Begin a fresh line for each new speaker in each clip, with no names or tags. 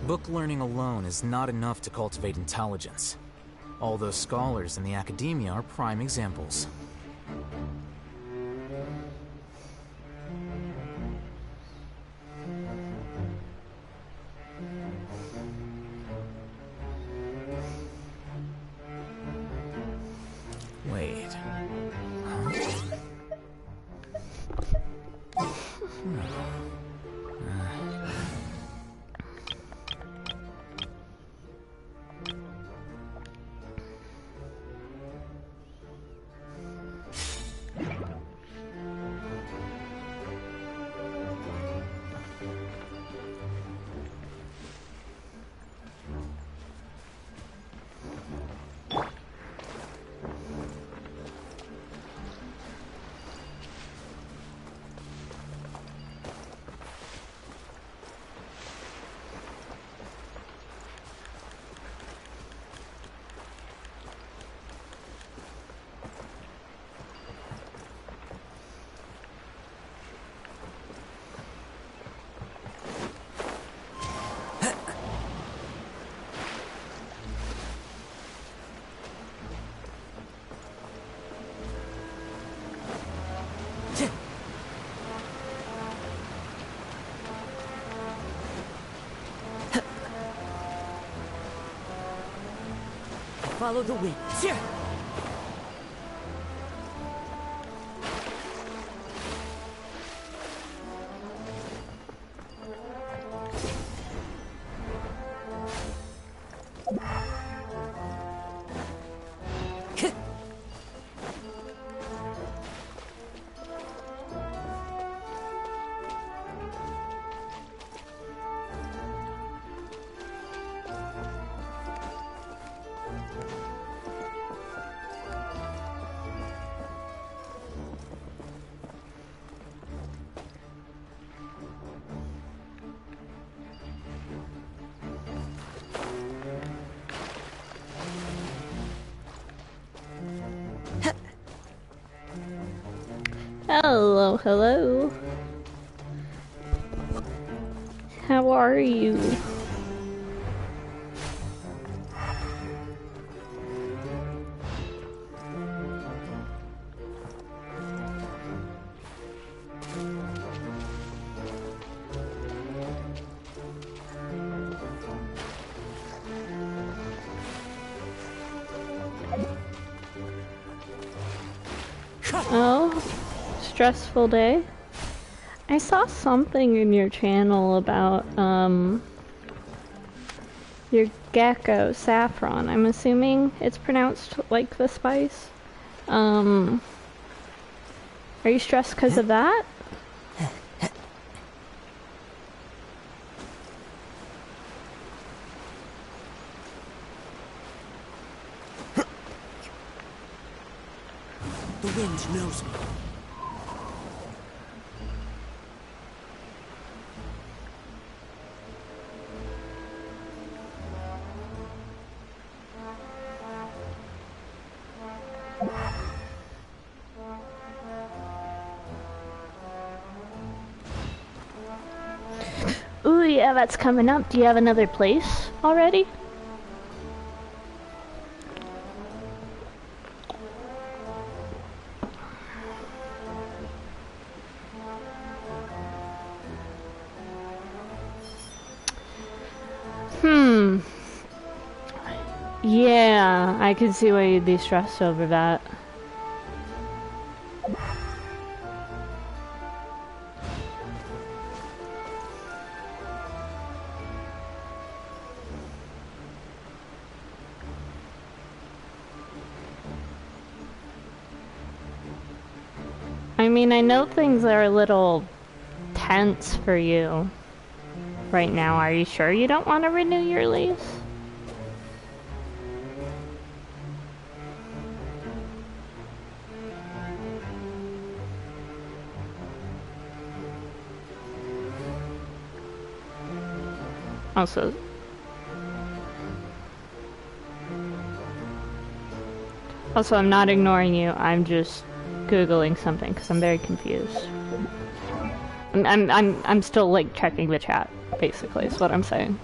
Book learning alone is not enough to cultivate intelligence. All those scholars in the academia are prime examples. Wait.
Follow the wind. Here!
Hello, hello. How are you? Oh, stressful day. I saw something in your channel about your gecko, saffron. I'm assuming it's pronounced like the spice. Are you stressed because of that?
The wind knows me.
Ooh, yeah, that's coming up. Do you have another place already? Yeah, I can see why you'd be stressed over that. I mean, I know things are a little tense for you right now. Are you sure you don't want to renew your lease? Also, I'm not ignoring you. I'm just Googling something because I'm very confused. I'm still like checking the chat, basically, is what I'm saying.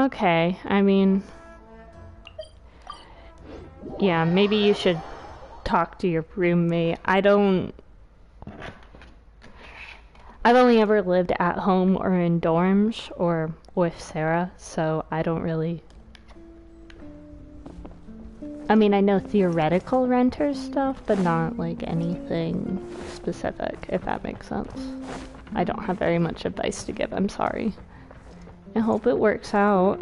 Okay, I mean... Yeah, maybe you should talk to your roommate. I've only ever lived at home or in dorms or with Sarah, so I don't really... I mean, I know theoretical renters stuff, but not like anything specific, if that makes sense. I don't have very much advice to give, I'm sorry. I hope it works out.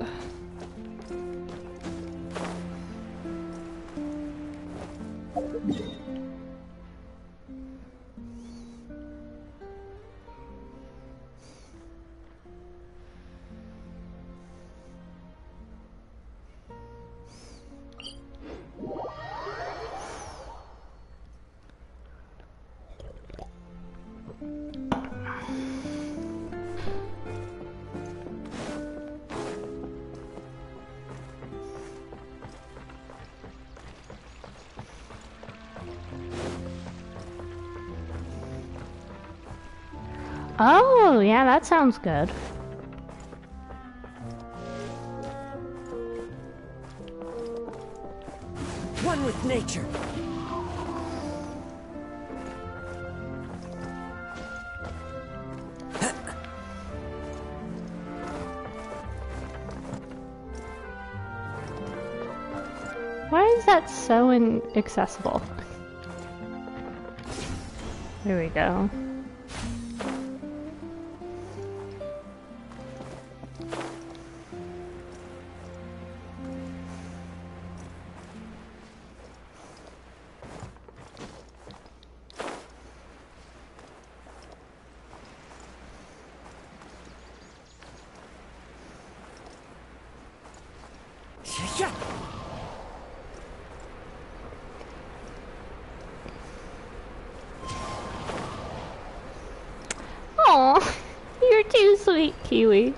Oh, yeah, that sounds good.
One with nature.
Why is that so inaccessible? There we go. Aw, you're too sweet, Kiwi.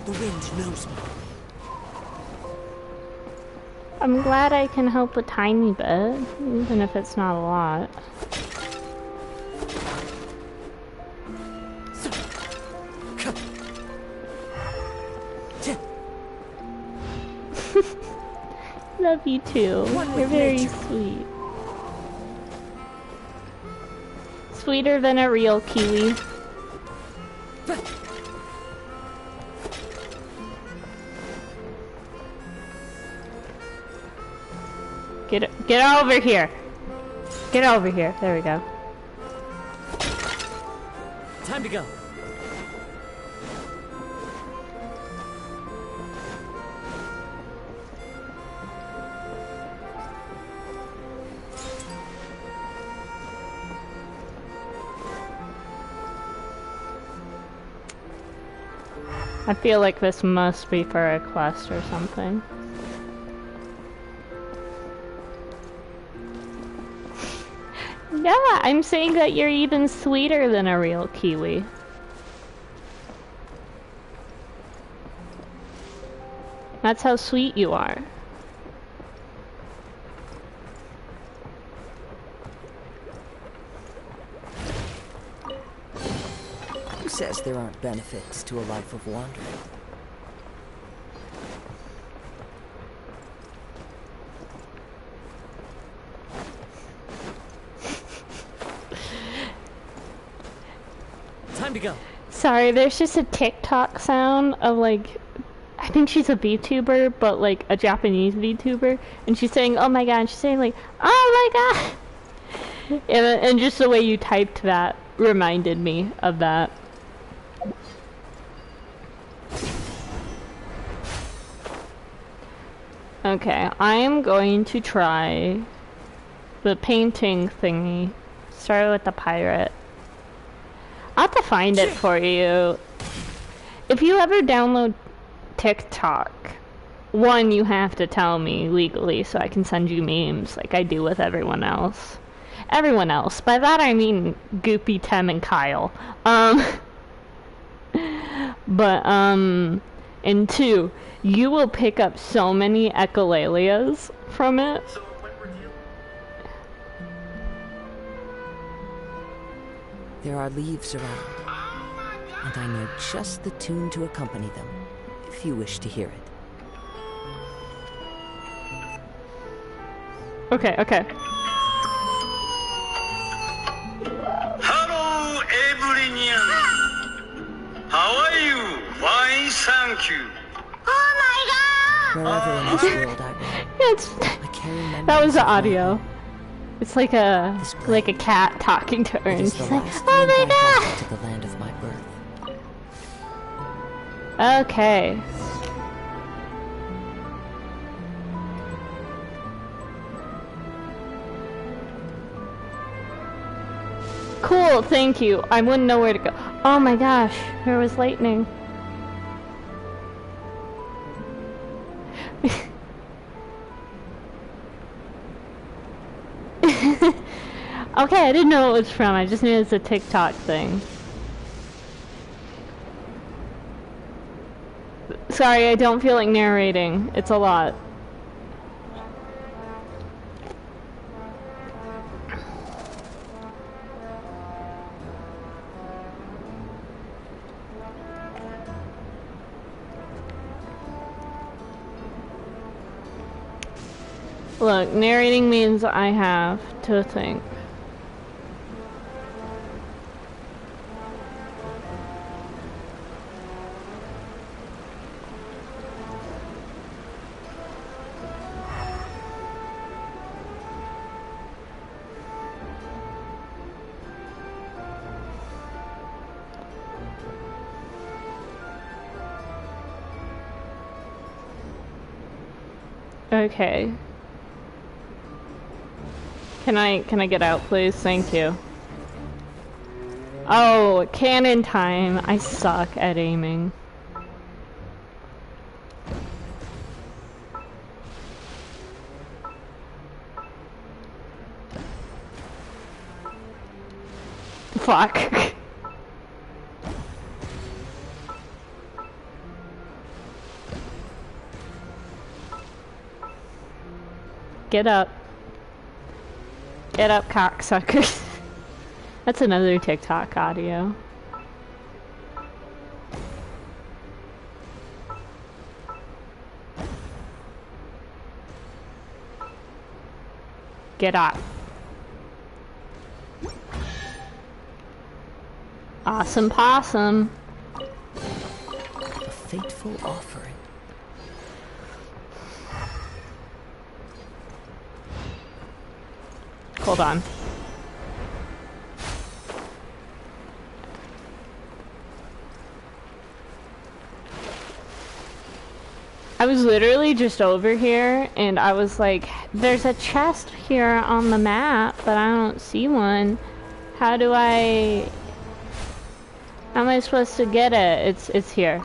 The wind knows me.
I'm glad I can help a tiny bit, even if it's not a lot. Love you too. You're very sweet. Sweeter than a real kiwi. Get over here. Get over here. There we go.
Time to go.
I feel like this must be for a quest or something. Yeah, I'm saying that you're even sweeter than a real kiwi. That's how sweet you are.
Who says there aren't benefits to a life of wandering? Time to go.
Sorry, there's just a TikTok sound of like, I think she's a VTuber, but like a Japanese VTuber, and she's saying, "Oh my god," and she's saying like, "Oh my god," and just the way you typed that reminded me of that. Okay, I am going to try the painting thingy. Start with the pirate. I'll have to find it for you. If you ever download TikTok, one, you have to tell me legally so I can send you memes like I do with everyone else. everyone else. By that I mean Goopy, Tem, and Kyle. But, and 2, you will pick up so many echolallias from it.
There are leaves around, and I know just the tune to accompany them, if you wish to hear it.
Okay, okay.
Hello, Evelinian. How are you? Fine, thank you.
Wherever in this world I roam,
It's,
I carry memories
that was the
of my
audio.
home.
It's like a cat talking to her,
It
and
is
she's
the
like,
last
"Oh
link I
my
have to the land of my birth.
god!" Okay. Cool, thank you. I wouldn't know where to go. Oh my gosh, there was lightning. Okay, I didn't know what it was from. I just knew it was a TikTok thing. Sorry, I don't feel like narrating. It's a lot. Look, narrating means I have to think. Okay. Can I get out, please? Thank you. Oh, cannon time. I suck at aiming. Fuck. Get up. Get up, cocksuckers. That's another TikTok audio. Get up. Awesome possum.
A fateful offering.
Hold on. I was literally just over here and I was like, there's a chest here on the map, but I don't see one. How am I supposed to get it? It's here.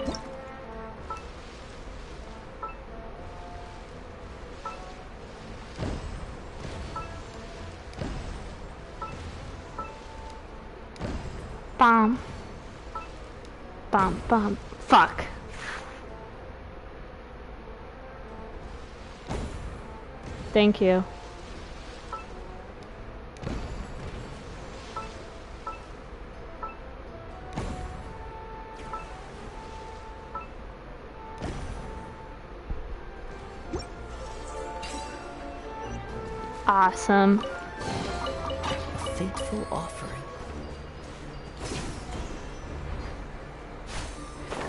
Bomb. Bomb, bomb. Fuck. Thank you. Awesome.
A fateful offering.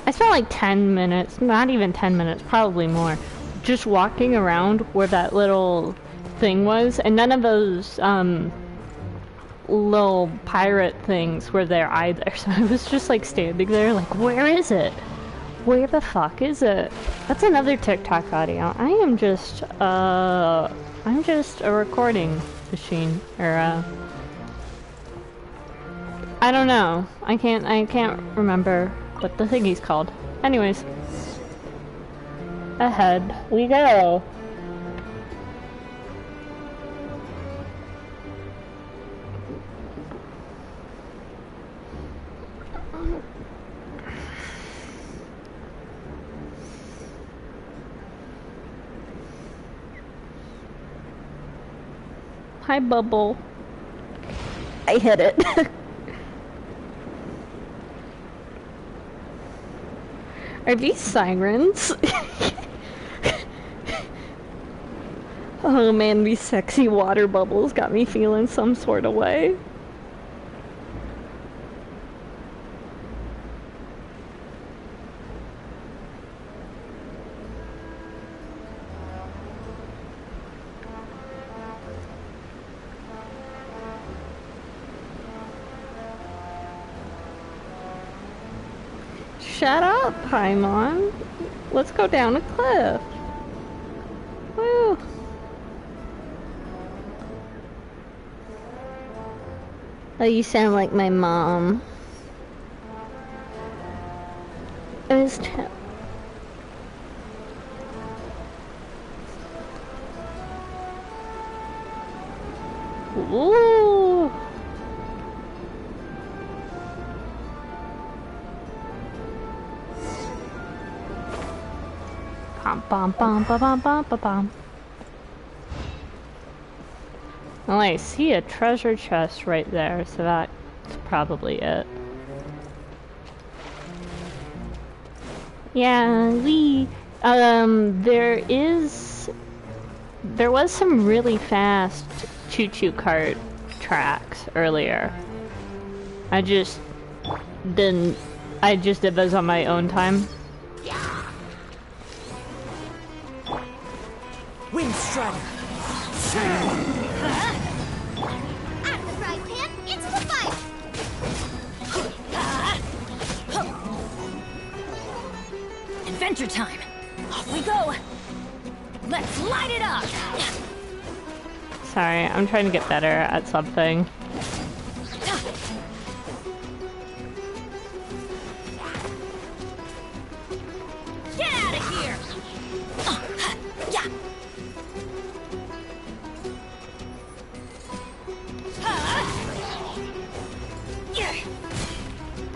I spent like 10 minutes, not even 10 minutes, probably more, just walking around where that little thing was, and none of those little pirate things were there either. So I was just like standing there like, where is it? Where the fuck is it? That's another TikTok audio. I'm just a recording machine, or I don't know. I can't remember what the thingy's called. Anyways. Ahead we go. Hi, Bubble. I hit it. Are these sirens? Oh man, these sexy water bubbles got me feeling some sort of way. Shut up, Paimon. Let's go down a cliff. Woo. Oh, you sound like my mom. Ooh. Bum bum bum bum bum bum bum bum. Well, I see a treasure chest right there, so that's probably it. Yeah, there was some really fast choo-choo cart tracks earlier. I just did those on my own time.
Windstrider!
Out of the frying pan, into the fire!
Adventure time! Off we go! Let's light it up!
Sorry, I'm trying to get better at something.
Get out of here! Yeah!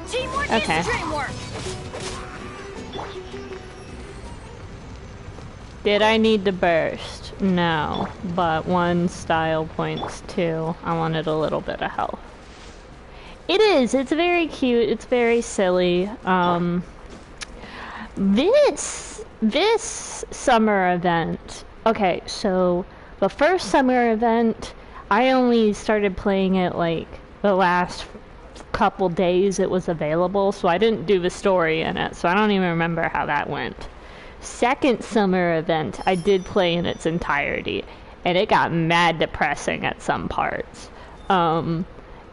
Teamwork
Okay.
is dreamwork!
Did I need to burst? No, but 1 style points 2. I wanted a little bit of health. It is, it's very cute, it's very silly. This summer event, okay, so the first summer event, I only started playing it like the last couple days it was available, so I didn't do the story in it, so I don't even remember how that went. Second summer event, I did play in its entirety, and it got mad depressing at some parts. And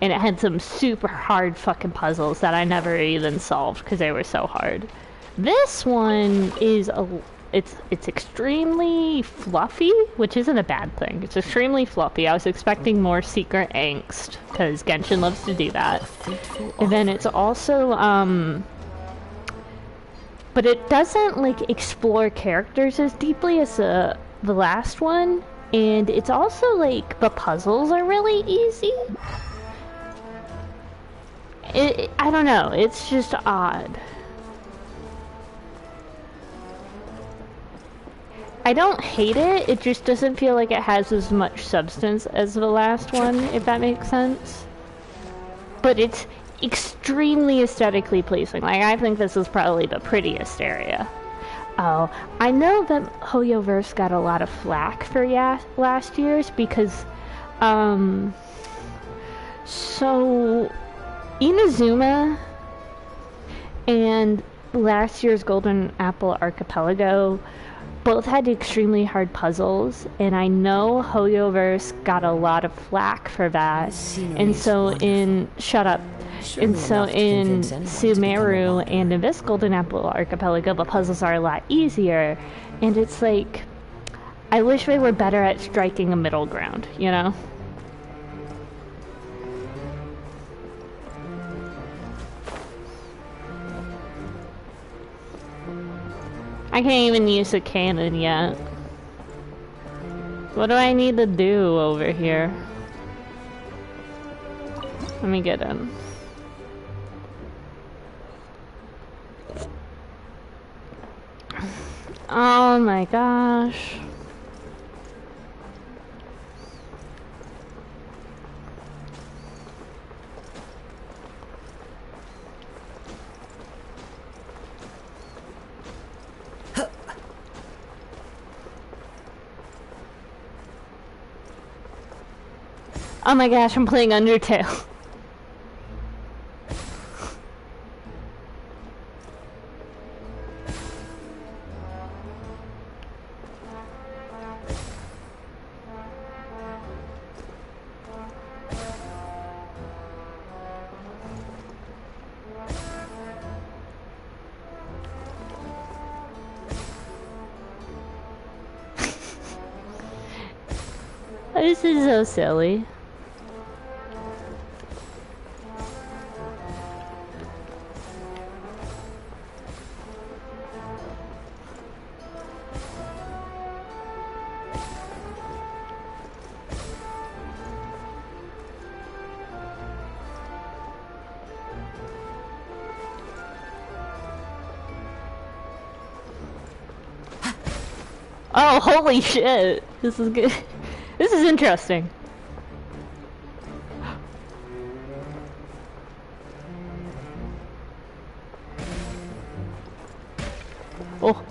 it had some super hard fucking puzzles that I never even solved because they were so hard. This one is it's extremely fluffy, which isn't a bad thing. It's extremely fluffy. I was expecting more secret angst because Genshin loves to do that. And then it's also but it doesn't like explore characters as deeply as the last one, and it's also like the puzzles are really easy. I don't know, it's just odd. I don't hate it, it just doesn't feel like it has as much substance as the last one, if that makes sense. But it's extremely aesthetically pleasing. Like, I think this is probably the prettiest area. Oh, I know that Hoyoverse got a lot of flack for last year's because, so Inazuma and last year's Golden Apple Archipelago both had extremely hard puzzles, and I know Hoyoverse got a lot of flack for that. And so in Sumeru and in this Golden Apple Archipelago, the puzzles are a lot easier, and it's like, I wish they were better at striking a middle ground, you know? I can't even use a cannon yet. What do I need to do over here? Let me get in. Oh my gosh. Oh my gosh, I'm playing Undertale. This is so silly. Oh, holy shit! This is good. This is interesting. Oh.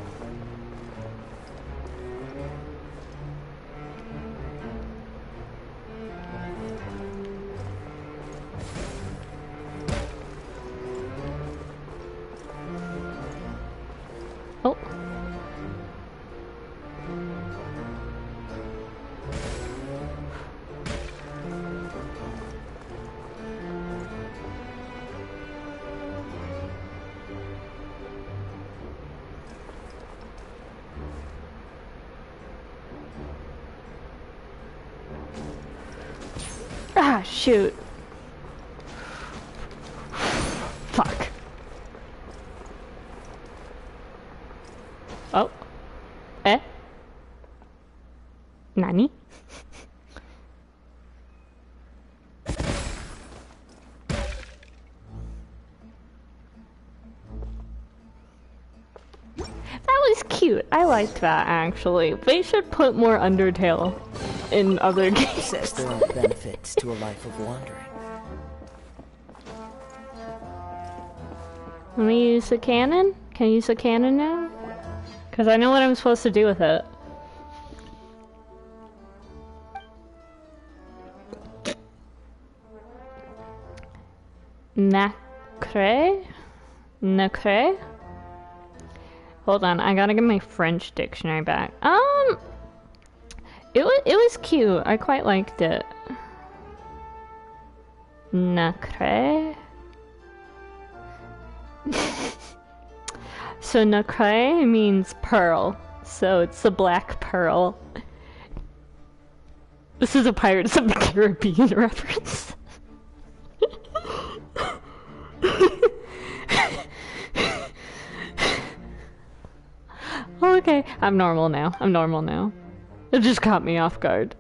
Oh. Ah, shoot. Fuck. Oh. Eh? Nani? That was cute. I liked that, actually. They should put more Undertale in other games.
Says there are benefits to a life of wandering.
Let me use the cannon? Can I use the cannon now? Because I know what I'm supposed to do with it. Nacre? Nacre? Hold on, I gotta get my French dictionary back. It was cute. I quite liked it. Nacre? So nacre means pearl. So it's the black pearl. This is a Pirates of the Caribbean reference. Okay, I'm normal now. I'm normal now. It just caught me off guard.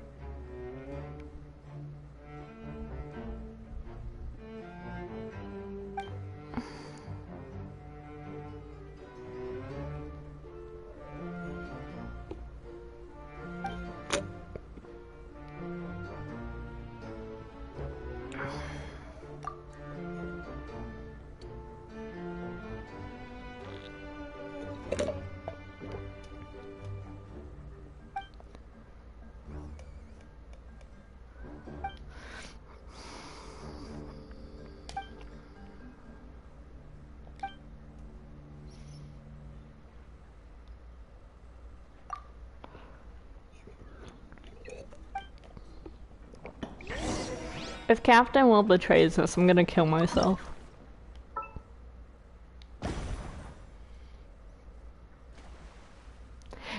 If Captain Will betrays us, I'm gonna kill myself.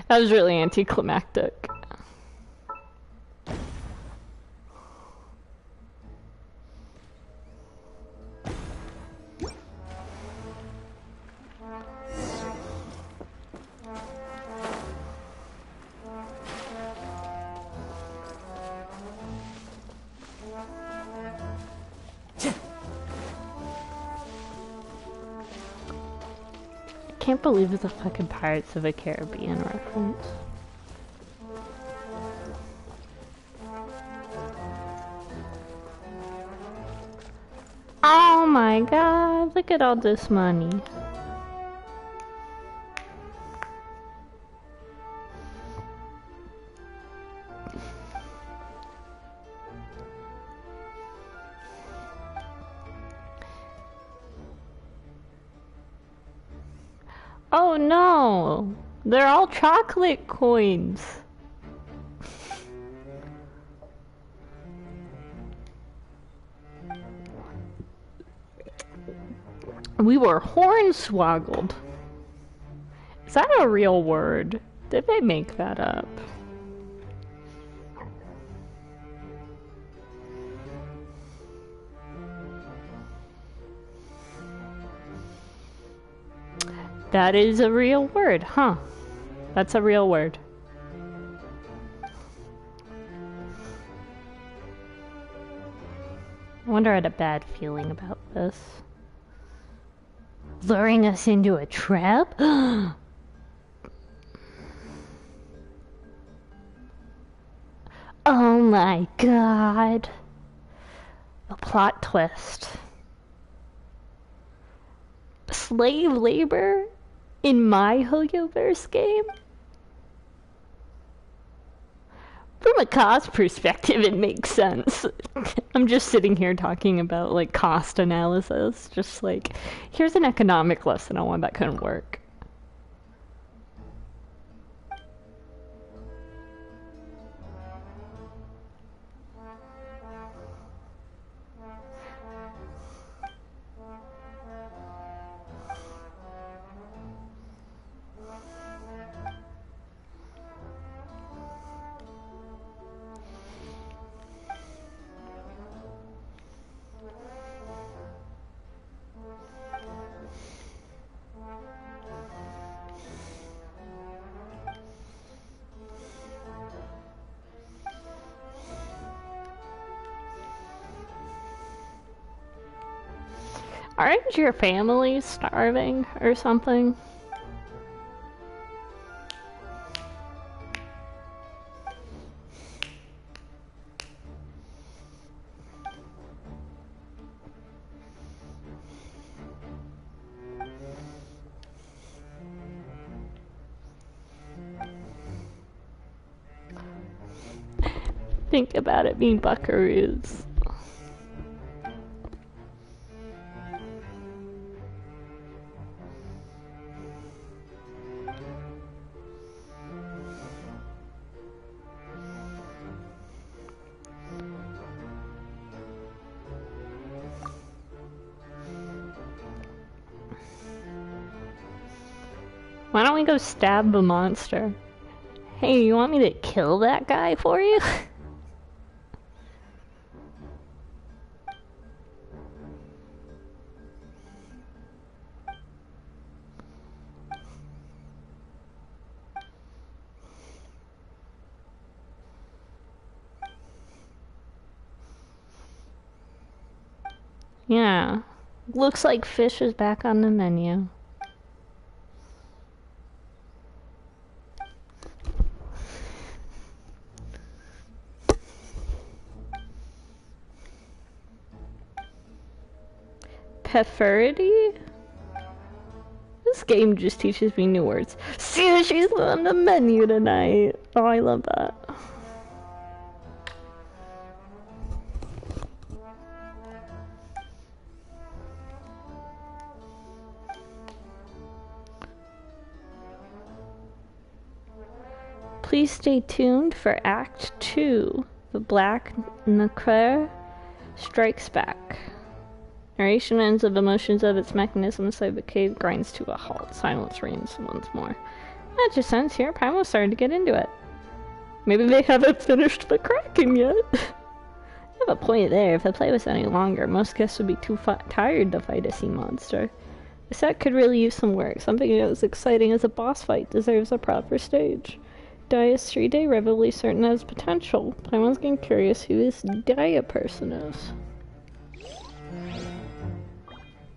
That was really anticlimactic. I can't believe it's a fucking Pirates of the Caribbean reference. Oh my god, look at all this money. Oh no! They're all chocolate coins! We were hornswoggled. Is that a real word? Did they make that up? That is a real word, huh? That's a real word. I wonder I had a bad feeling about this. Luring us into a trap? Oh my god. A plot twist. Slave labor in my Hoyoverse game? From a cost perspective, it makes sense. I'm just sitting here talking about, like, cost analysis. Just like, here's an economic lesson on why that couldn't work. Aren't your family starving or something? Think about it being buckaroos. Why don't we go stab the monster? Hey, you want me to kill that guy for you? Yeah. Looks like fish is back on the menu. Pefferity? This game just teaches me new words. Sushi's on the menu tonight. Oh, I love that. Please stay tuned for Act 2. The Black Nacre strikes back. Narration ends of emotions of its mechanism inside the cave grinds to a halt. Silence reigns once more. That just sounds here. Paimon started to get into it. Maybe they haven't finished the cracking yet. I have a point there. If the play was any longer, most guests would be too tired to fight a sea monster. The set could really use some work. Something as exciting as a boss fight deserves a proper stage. Dia's 3-day reveille certain has potential. Paimon's getting curious who this Dia person is.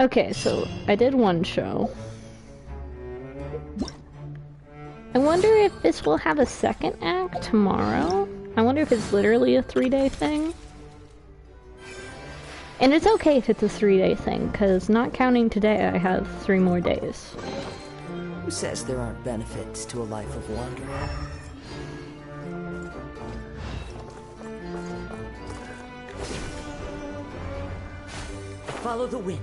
Okay, so I did one show. I wonder if this will have a second act tomorrow. I wonder if it's literally a 3-day thing. And it's okay if it's a 3-day thing, because not counting today, I have 3 more days.
Who says there aren't benefits to a life of wandering? Follow the wind.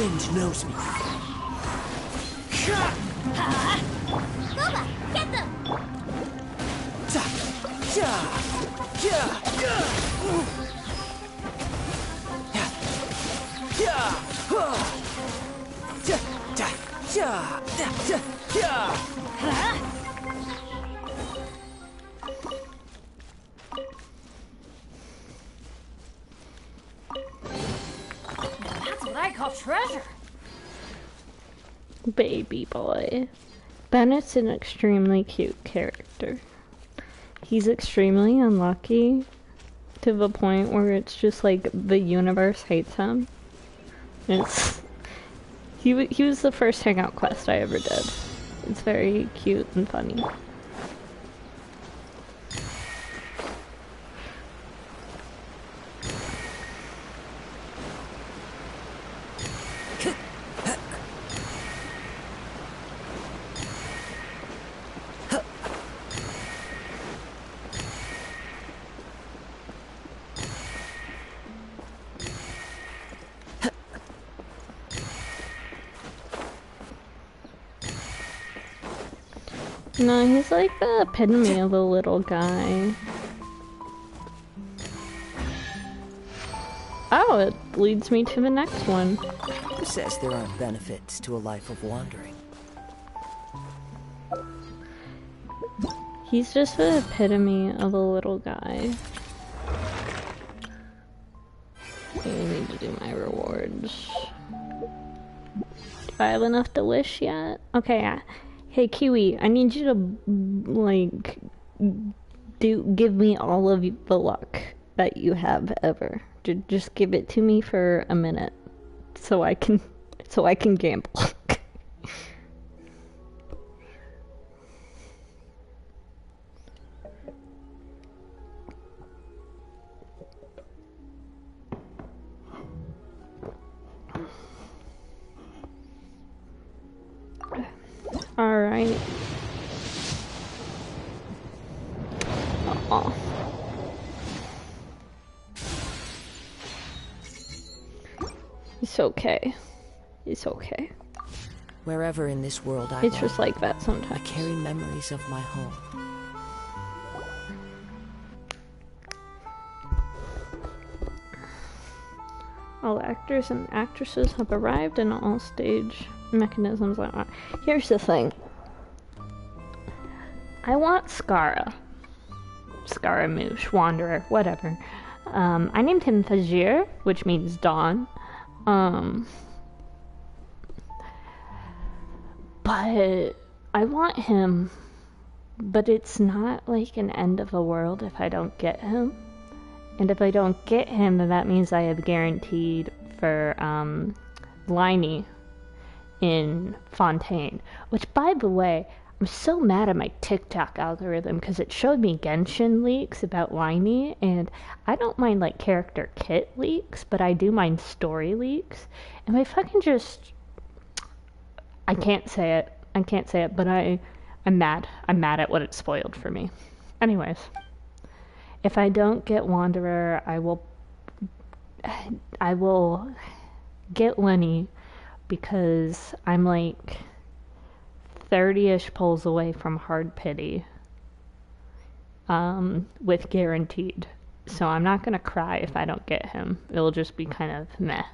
wind knows me.
Boba, get them!
That's what I call treasure.
Baby boy. Bennett's an extremely cute character. He's extremely unlucky to the point where it's just like the universe hates him. It's he was the first hangout quest I ever did. It's very cute and funny. No, he's like the epitome of a little guy. Oh, it leads me to the next one.
Who says there aren't benefits to a life of wandering?
He's just the epitome of a little guy. I need to do my rewards. Do I have enough to wish yet? Okay, yeah. Hey Kiwi, I need you to like give me all of the luck that you have ever. Just give it to me for a minute, so I can gamble. Alright. Aw. It's okay. It's okay.
Wherever in this world I
It's
roam,
just like that
I
sometimes.
carry memories of my home.
All actors and actresses have arrived and all stage mechanisms are on. Here's the thing. I want Skara. Scaramouche, Wanderer, whatever. I named him Fajir, which means dawn. But I want him, but it's not like an end of the world if I don't get him. And if I don't get him, then that means I have guaranteed for Liney in Fontaine. Which, by the way, I'm so mad at my TikTok algorithm because it showed me Genshin leaks about Liney, and I don't mind like character kit leaks, but I do mind story leaks. And I fucking just... I can't say it, but I'm mad. I'm mad at what it spoiled for me. Anyways. If I don't get Wanderer, I will get Lenny because I'm like 30-ish pulls away from hard pity with guaranteed. So I'm not going to cry if I don't get him. It'll just be kind of meh.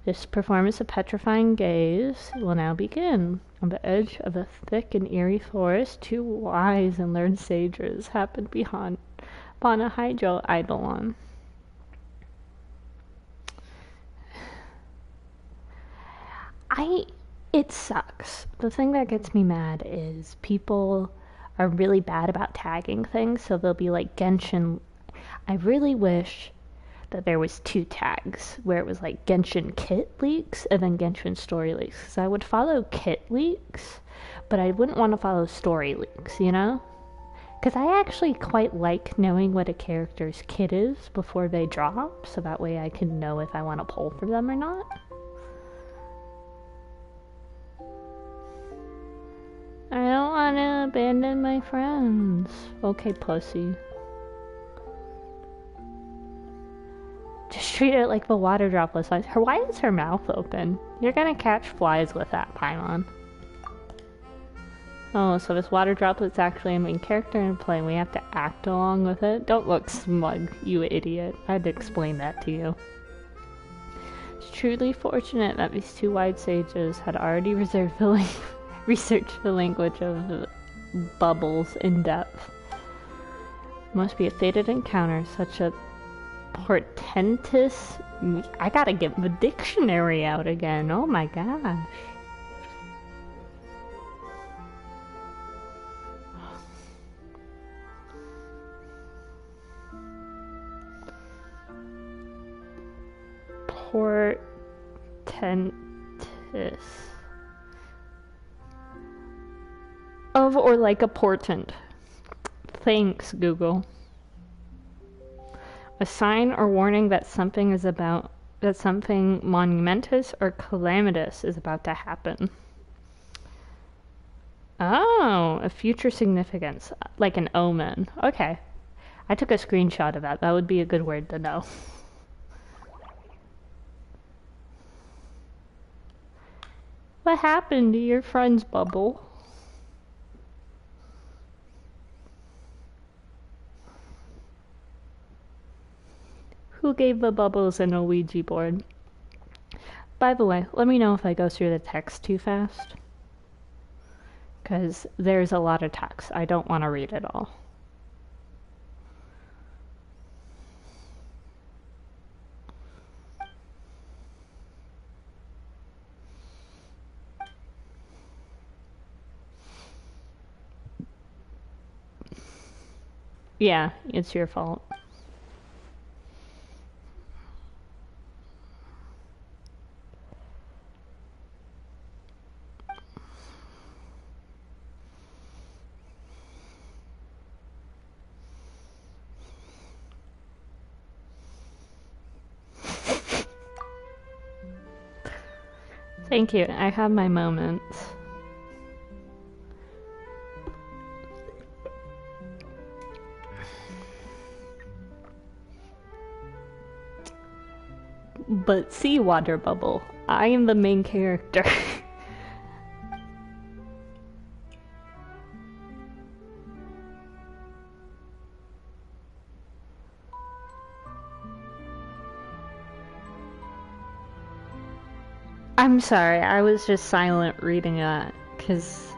This performance of Petrifying Gaze will now begin. On the edge of a thick and eerie forest, two wise and learned sages happened upon a hydro eidolon. It sucks. The thing that gets me mad is people are really bad about tagging things, so they'll be like Genshin. I really wish that there was two tags where it was like Genshin kit leaks and then Genshin story leaks, because I would follow kit leaks, but I wouldn't want to follow story leaks, you know? Because I actually quite like knowing what a character's kit is before they drop, so that way I can know if I want to pull for them or not. I don't want to abandon my friends. Okay, pussy. Just treat it like the water droplets. Why is her mouth open? You're gonna catch flies with that, Paimon. Oh, so this water droplet's actually a main character in play and we have to act along with it? Don't look smug, you idiot. I had to explain that to you. It's truly fortunate that these two wise sages had already researched the language of bubbles in depth. Must be a fated encounter, such a portentous... I gotta get the dictionary out again, oh my gosh. Portentous. Of or like a portent. Thanks, Google. A sign or warning that something monumentous or calamitous is about to happen. Oh, a future significance, like an omen. Okay. I took a screenshot of that. That would be a good word to know. What happened to your friend's bubble? Who gave the bubbles an Ouija board? By the way, let me know if I go through the text too fast. Because there's a lot of text. I don't want to read it all. Yeah, it's your fault. Thank you. I have my moments. But see, Water Bubble, I am the main character. I'm sorry, I was just silent reading that, because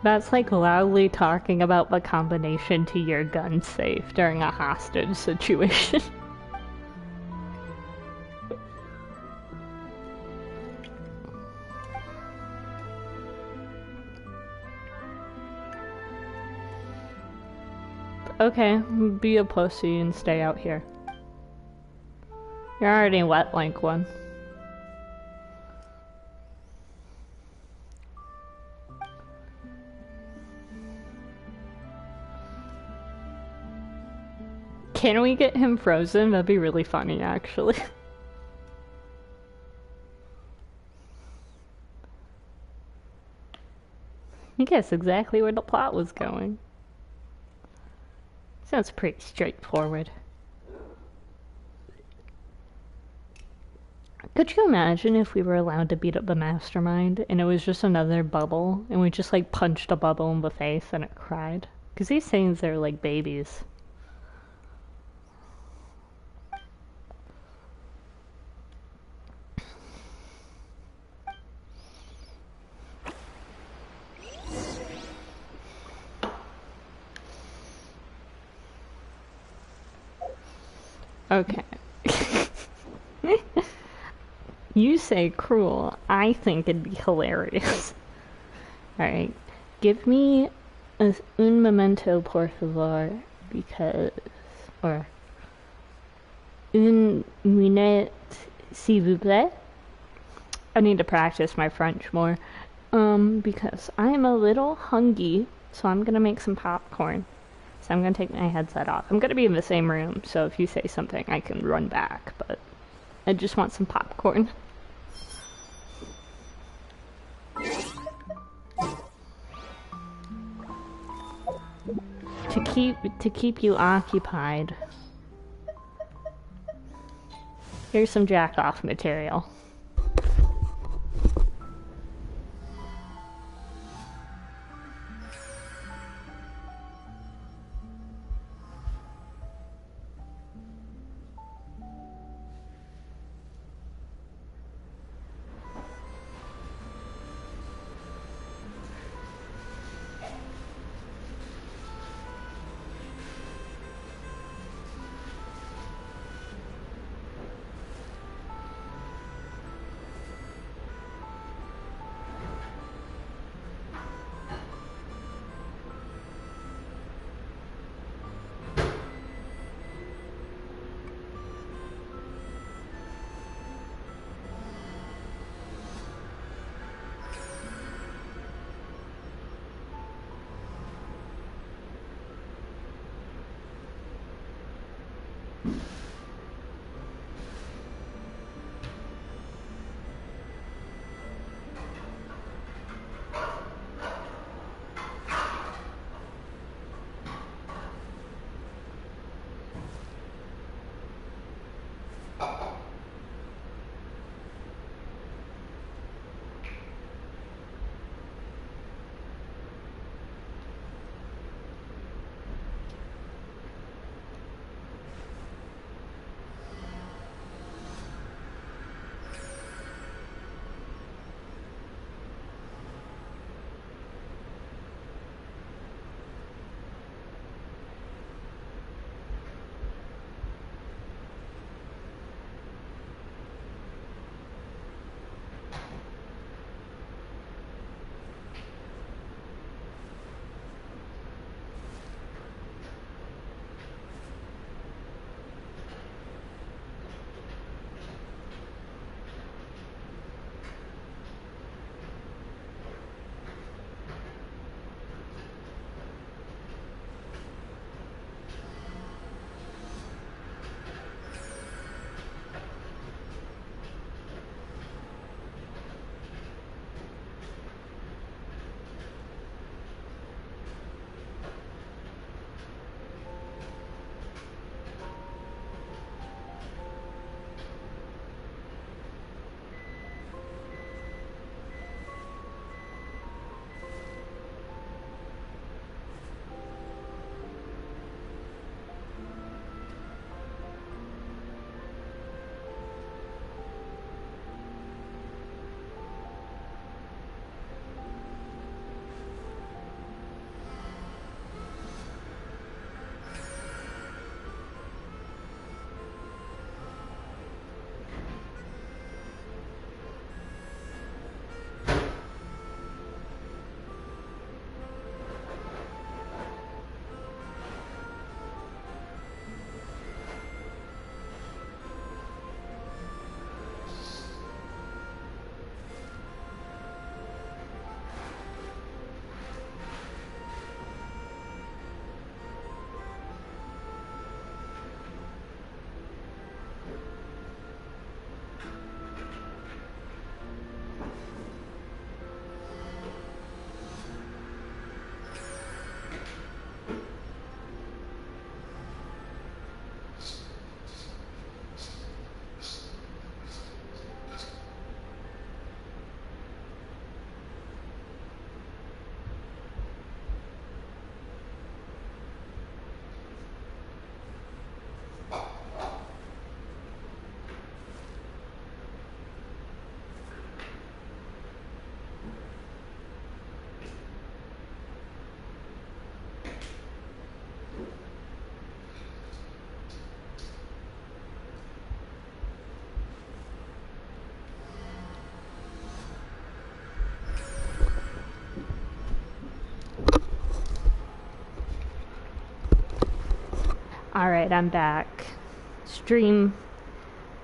that's like loudly talking about the combination to your gun safe during a hostage situation. Okay, be a pussy and stay out here. You're already wet like one. Can we get him frozen? That'd be really funny, actually. You guessed exactly where the plot was going. Sounds pretty straightforward. Could you imagine if we were allowed to beat up the mastermind and it was just another bubble and we just like punched a bubble in the face and it cried? Because these things are like babies. Okay. You say cruel. I think it'd be hilarious. Alright. Give me un momento, por favor, because... Or... Une minute, s'il vous plaît. I need to practice my French more. Because I'm a little hungry, so I'm gonna make some popcorn. So I'm gonna take my headset off. I'm gonna be in the same room, so if you say something, I can run back, but I just want some popcorn. To keep you occupied. Here's some jack-off material. Alright, I'm back. Stream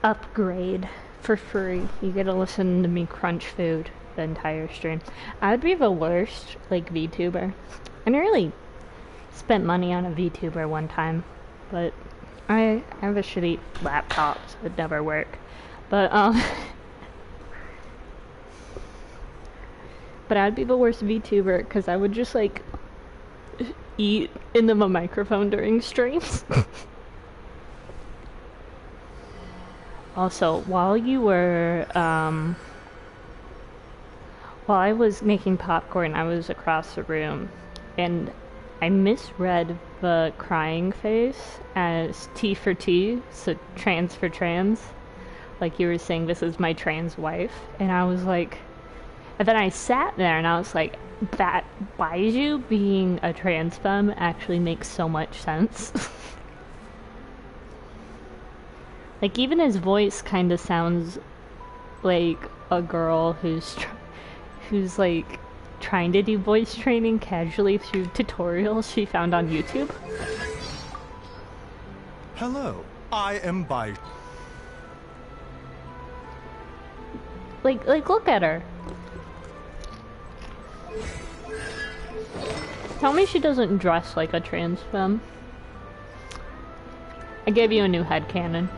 upgrade for free. You get to listen to me crunch food the entire stream. I'd be the worst, like, VTuber. I nearly spent money on a VTuber one time, but I have a shitty laptop, so it'd never work. But, but I'd be the worst VTuber, because I would just, like, eat into my microphone during streams. Also, while I was making popcorn, I was across the room, and I misread the crying face as T for T, so trans for trans. Like you were saying, this is my trans wife, and I was like, and then I sat there and I was like, that Baiju being a trans femme actually makes so much sense. Like, even his voice kind of sounds like a girl who's like trying to do voice training casually through tutorials she found on YouTube.
Hello, I am Baiju.
Like look at her. Tell me she doesn't dress like a trans femme. I gave you a new headcanon.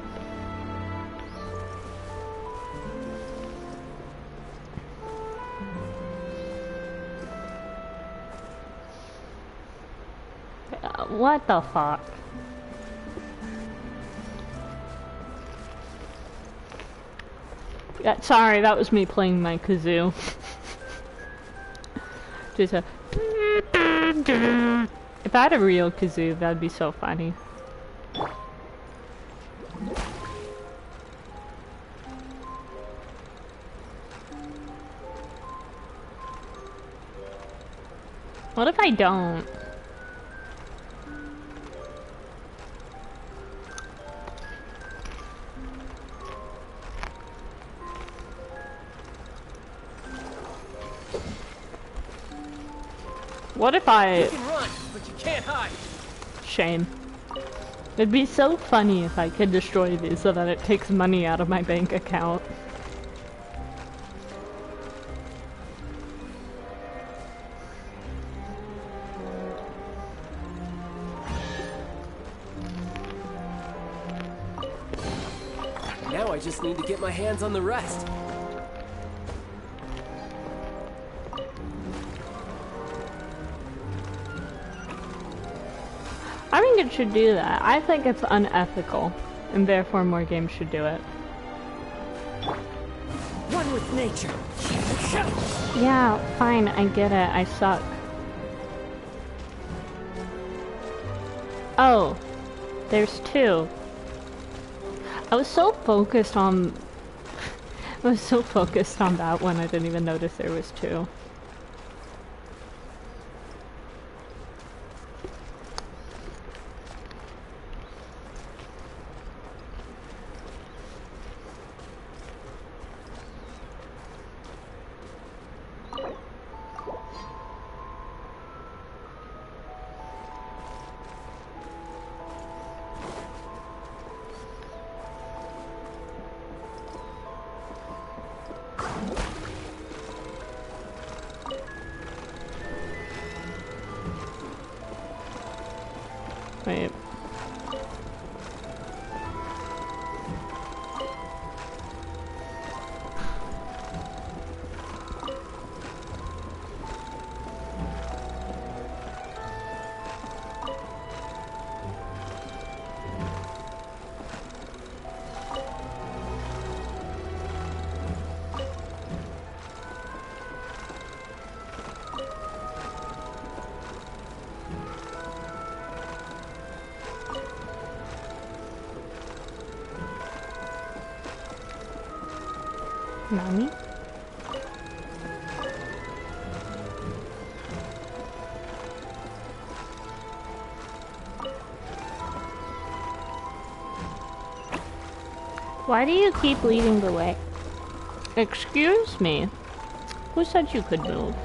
What the fuck? Yeah, sorry, that was me playing my kazoo. Just a... If I had a real kazoo, that'd be so funny. What if I don't? What if I...
You can run, but you can't hide.
Shame. It'd be so funny if I could destroy these so that it takes money out of my bank account.
Now I just need to get my hands on the rest.
I think it should do that. I think it's unethical, and therefore more games should do it.
One with nature.
Yeah, fine, I get it. I suck. Oh, there's two. I was so focused on that one I didn't even notice there was two. Wait. Nani? Why do you keep leading the way? Excuse me. Who said you could move?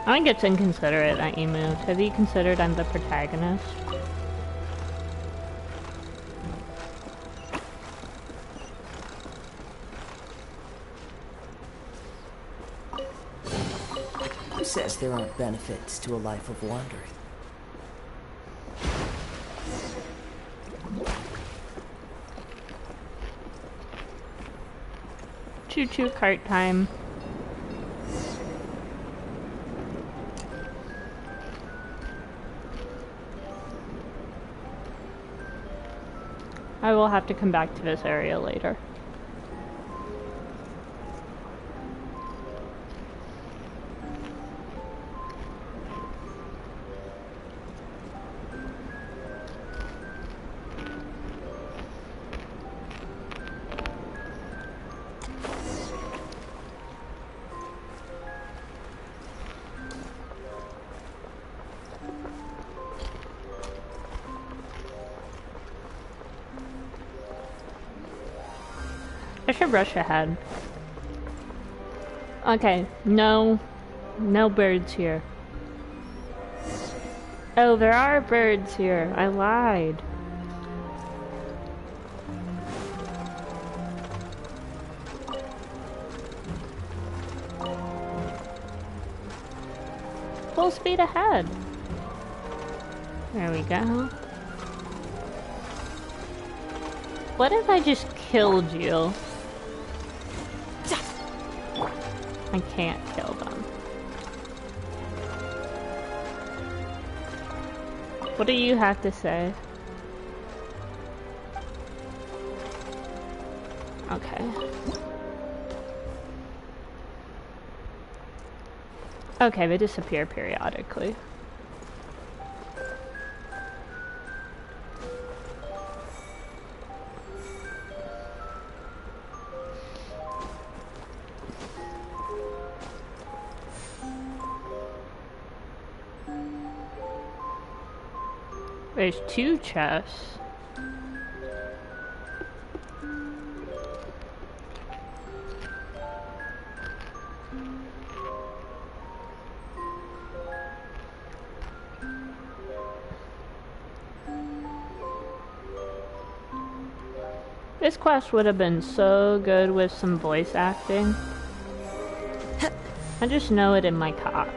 I think it's inconsiderate that you moved. Have you considered I'm the protagonist?
Who says there aren't benefits to a life of wandering?
Choo-choo cart time. I will have to come back to this area later. I should rush ahead. Okay, no birds here. Oh, there are birds here. I lied. Full speed ahead. There we go. What if I just killed you? I can't kill them. What do you have to say? Okay. Okay, they disappear periodically. There's 2 chests. This quest would have been so good with some voice acting. I just know it in my cock.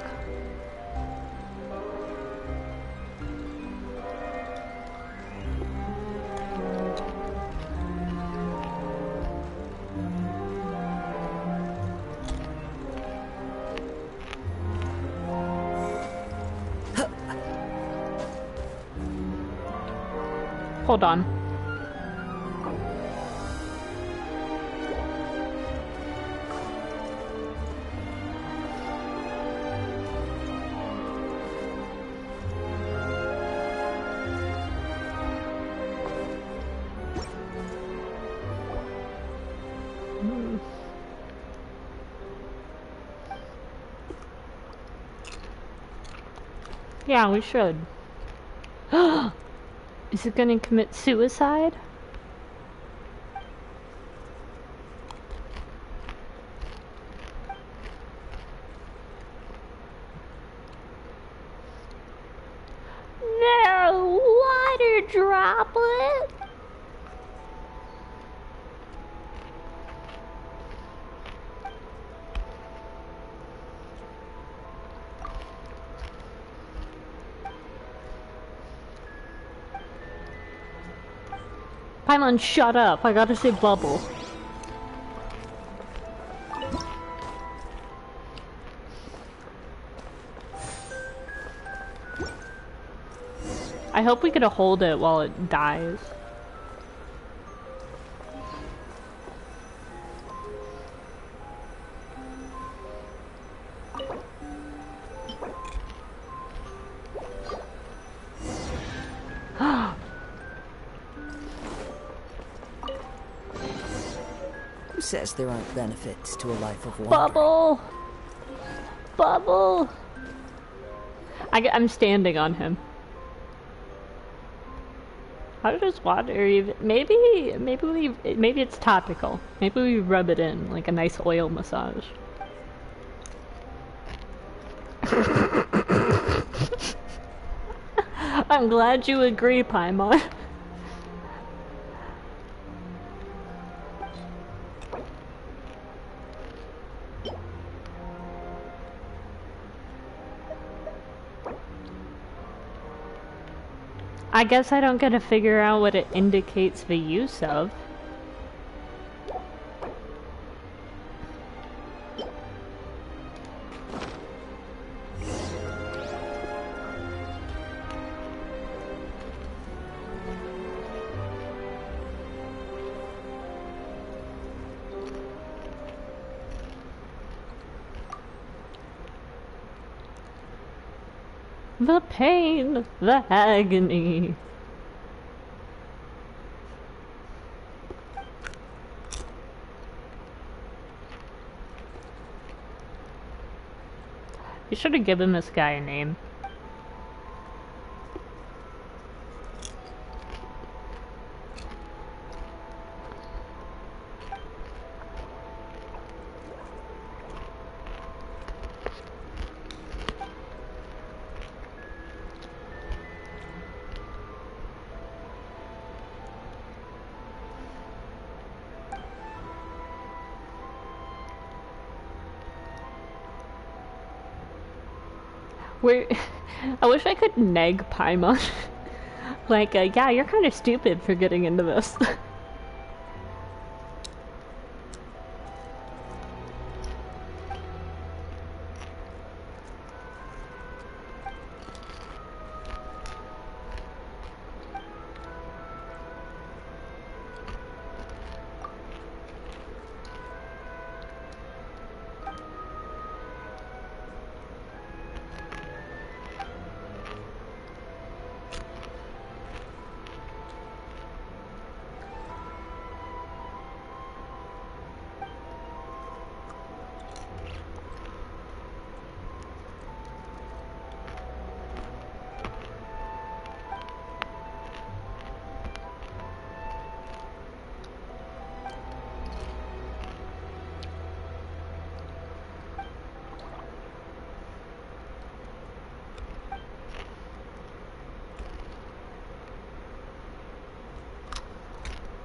Hold on. Yeah, we should. Is it gonna commit suicide? No, water droplet. Paimon, shut up. I gotta say bubble. I hope we could hold it while it dies.
Who says there aren't benefits to a life of wonder?
Bubble! Bubble! I'm standing on him. How does water even... Maybe it's topical. Maybe we rub it in, like a nice oil massage. I'm glad you agree, Paimon. I guess I don't get to figure out what it indicates the use of. The pain, the agony. You should have given this guy a name. I wish I could neg Paimon. Like, yeah, you're kind of stupid for getting into this.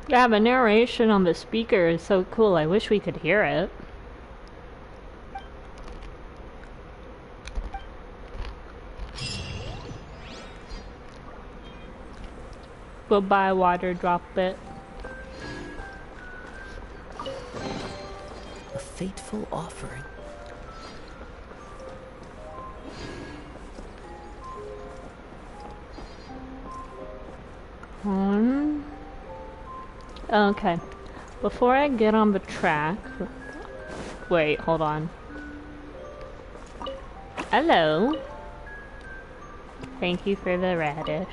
Yeah, the narration on the speaker is so cool. I wish we could hear it. Goodbye, water droplet.
A fateful offering.
Okay. Before I get on the track... Wait, hold on. Hello. Thank you for the radish.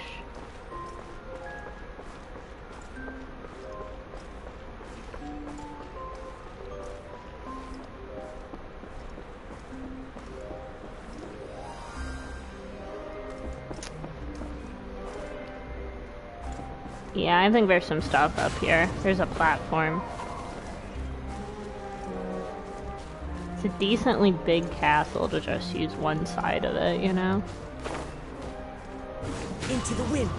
Yeah, I think there's some stuff up here. There's a platform. It's a decently big castle to just use one side of it, you know?
Into the wind.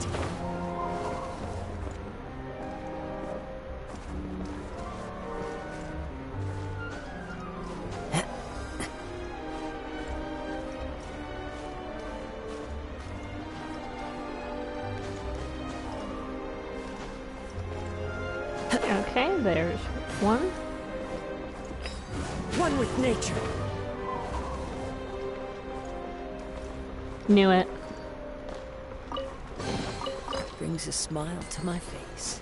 Okay, there's one.
One with nature.
Knew it.
Brings a smile to my face.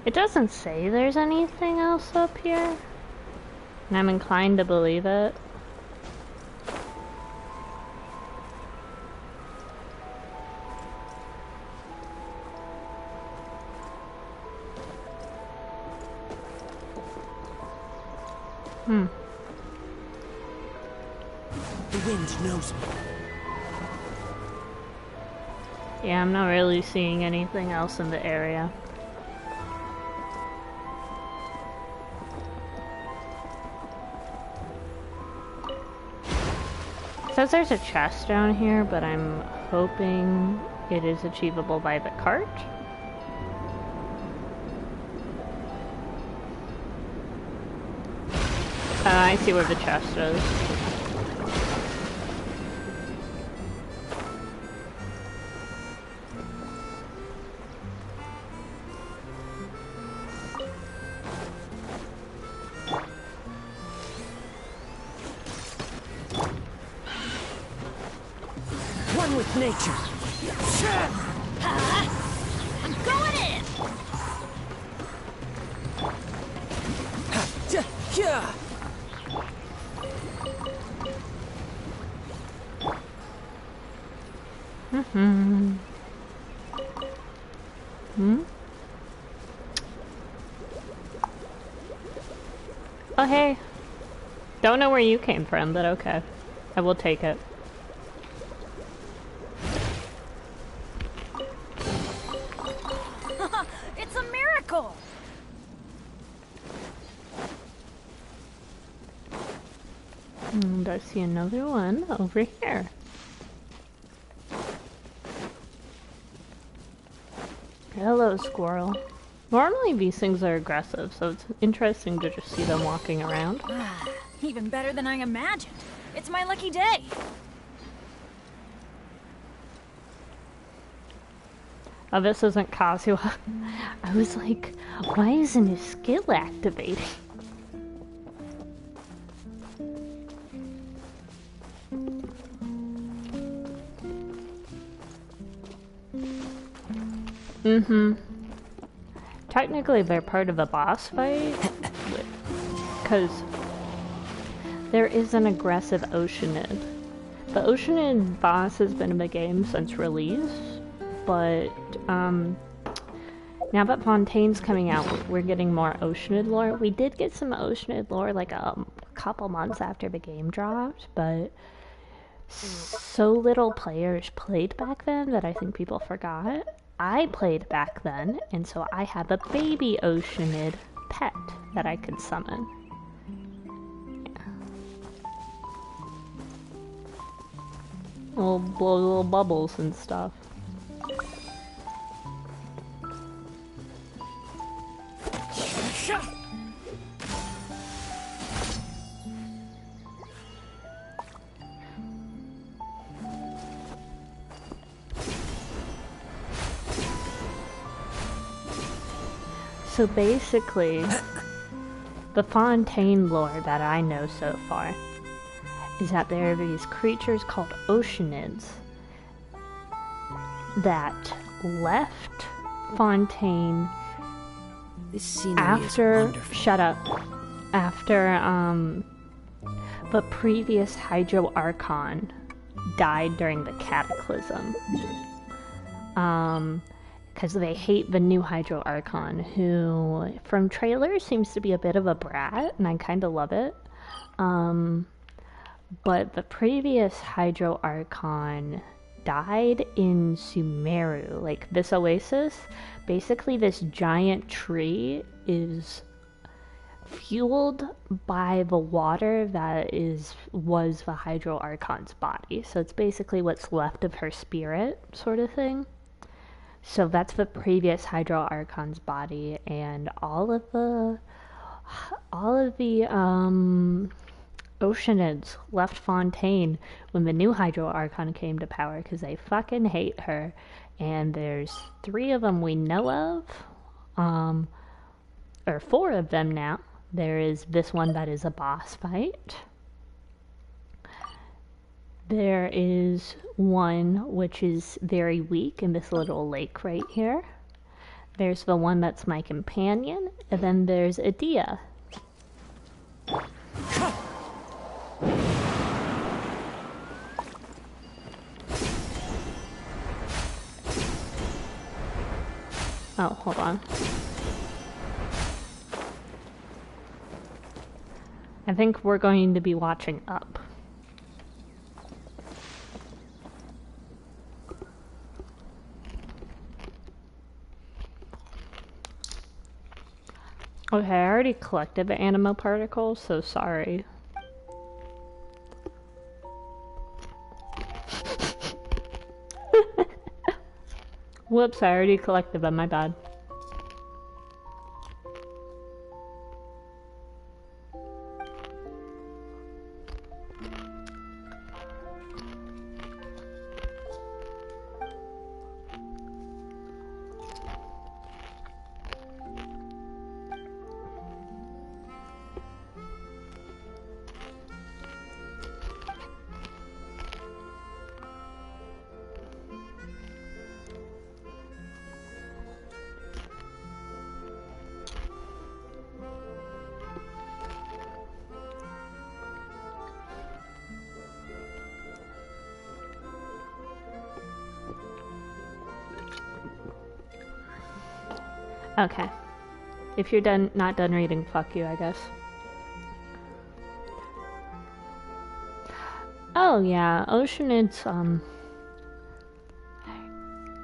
It doesn't say there's anything else up here, and I'm inclined to believe it.
The wind knows me.
Yeah, I'm not really seeing anything else in the area. It says there's a chest down here, but I'm hoping it is achievable by the cart. I see where the chest is.
One with nature.
I'm going in!
Yeah.
Oh, hey. Don't know where you came from, but okay. I will take it.
It's a miracle!
And I see another one over here. Hello, squirrel. Normally these things are aggressive, so it's interesting to just see them walking around.
Even better than I imagined. It's my lucky day.
Oh, this isn't Kazuha. I was like, why isn't his skill activating? Technically, they're part of a boss fight, because there is an aggressive Oceanid. The Oceanid boss has been in the game since release, but now that Fontaine's coming out, we're getting more Oceanid lore. We did get some Oceanid lore like a couple months after the game dropped, but so little players played back then that I think people forgot. I played back then, and so I have a baby Oceanid pet that I can summon. We'll blow little bubbles and stuff. So basically, the Fontaine lore that I know so far is that there are these creatures called Oceanids that left Fontaine
This scenery
after
is wonderful.
shut up after the previous Hydro Archon died during the Cataclysm. Because they hate the new Hydro Archon, who, from trailers, seems to be a bit of a brat, and I kind of love it. But the previous Hydro Archon died in Sumeru, like this oasis. Basically, this giant tree is fueled by the water that was the Hydro Archon's body. So it's basically what's left of her spirit, sort of thing. So that's the previous Hydro Archon's body, and all of the Oceanids left Fontaine when the new Hydro Archon came to power because they fucking hate her. And there's 3 of them we know of, or 4 of them now. There is this one that is a boss fight. There is one which is very weak in this little lake right here. There's the one that's my companion, and then there's Adia. Oh, hold on. I think we're going to be watching up. Okay, I already collected the animo particles, so sorry. Whoops, I already collected them, my bad. Okay. If you're not done reading, fuck you, I guess. Oh yeah, Oceanid's,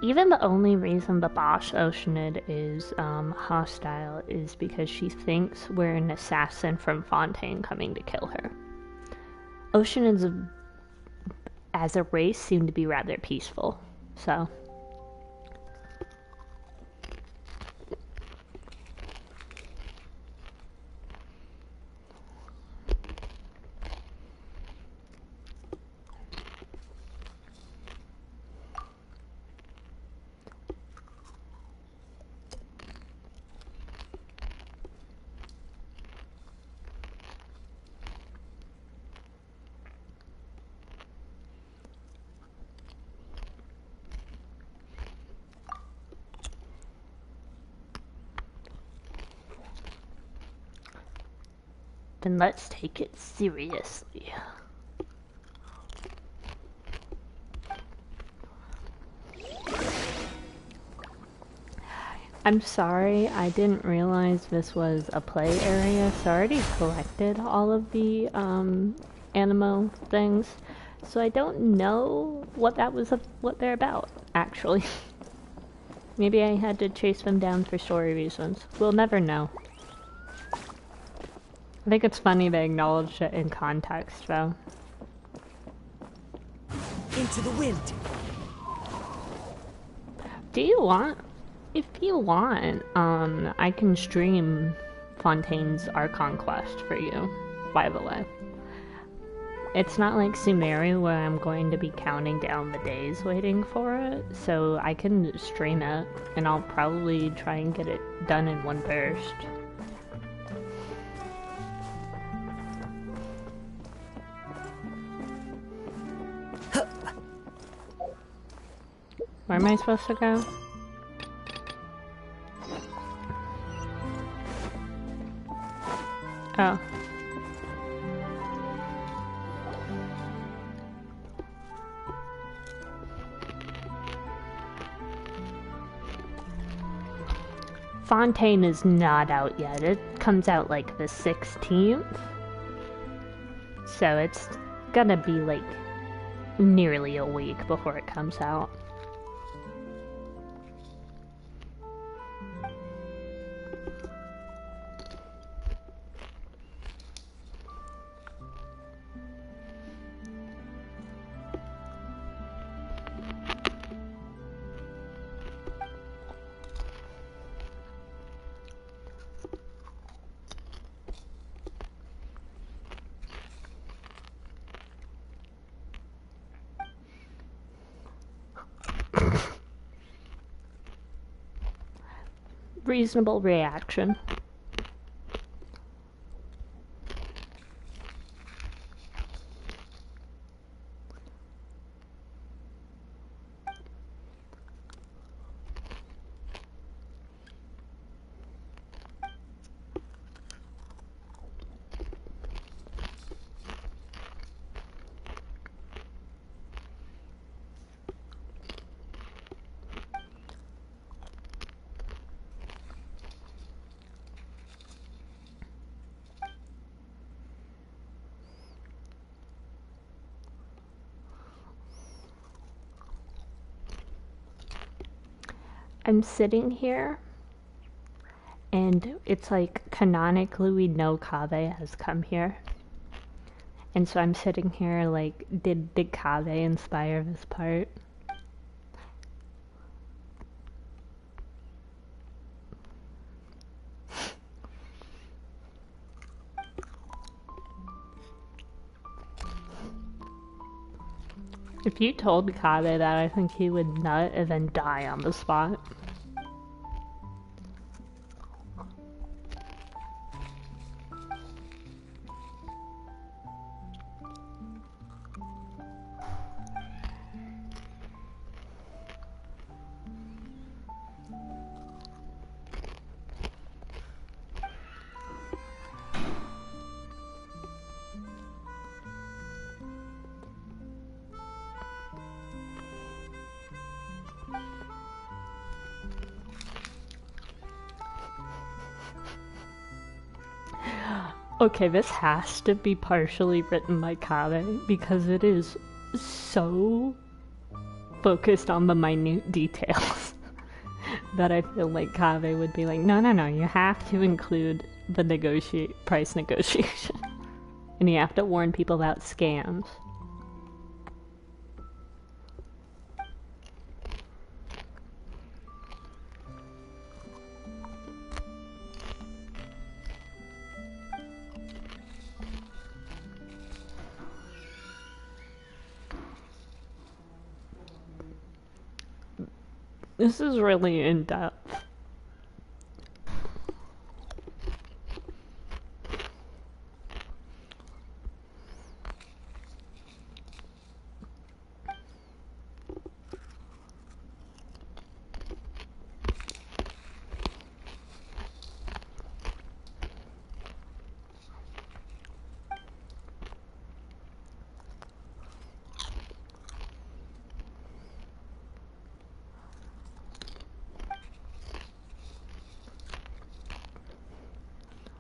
even the only reason the boss Oceanid is, hostile is because she thinks we're an assassin from Fontaine coming to kill her. Oceanids, as a race, seem to be rather peaceful, so... Then let's take it seriously. I'm sorry, I didn't realize this was a play area, so I already collected all of the Animo things, so I don't know what they're about, actually. Maybe I had to chase them down for story reasons. We'll never know. I think it's funny they acknowledged it in context, though.
Into the wind.
Do you want? If you want, I can stream Fontaine's Archon Quest for you, by the way. It's not like Sumeru where I'm going to be counting down the days waiting for it, so I can stream it, and I'll probably try and get it done in one burst. Where am I supposed to go? Oh. Fontaine is not out yet. It comes out like the 16th. So it's gonna be like nearly a week before it comes out. Reasonable reaction. I'm sitting here, and it's like canonically we know Kaveh has come here. And so I'm sitting here like, did Kaveh inspire this part? If you told Kaveh that, I think he would nut and then die on the spot. Okay, this has to be partially written by Kaveh because it is so focused on the minute details that I feel like Kaveh would be like, no, you have to include the price negotiation. And you have to warn people about scams. This is really in-depth.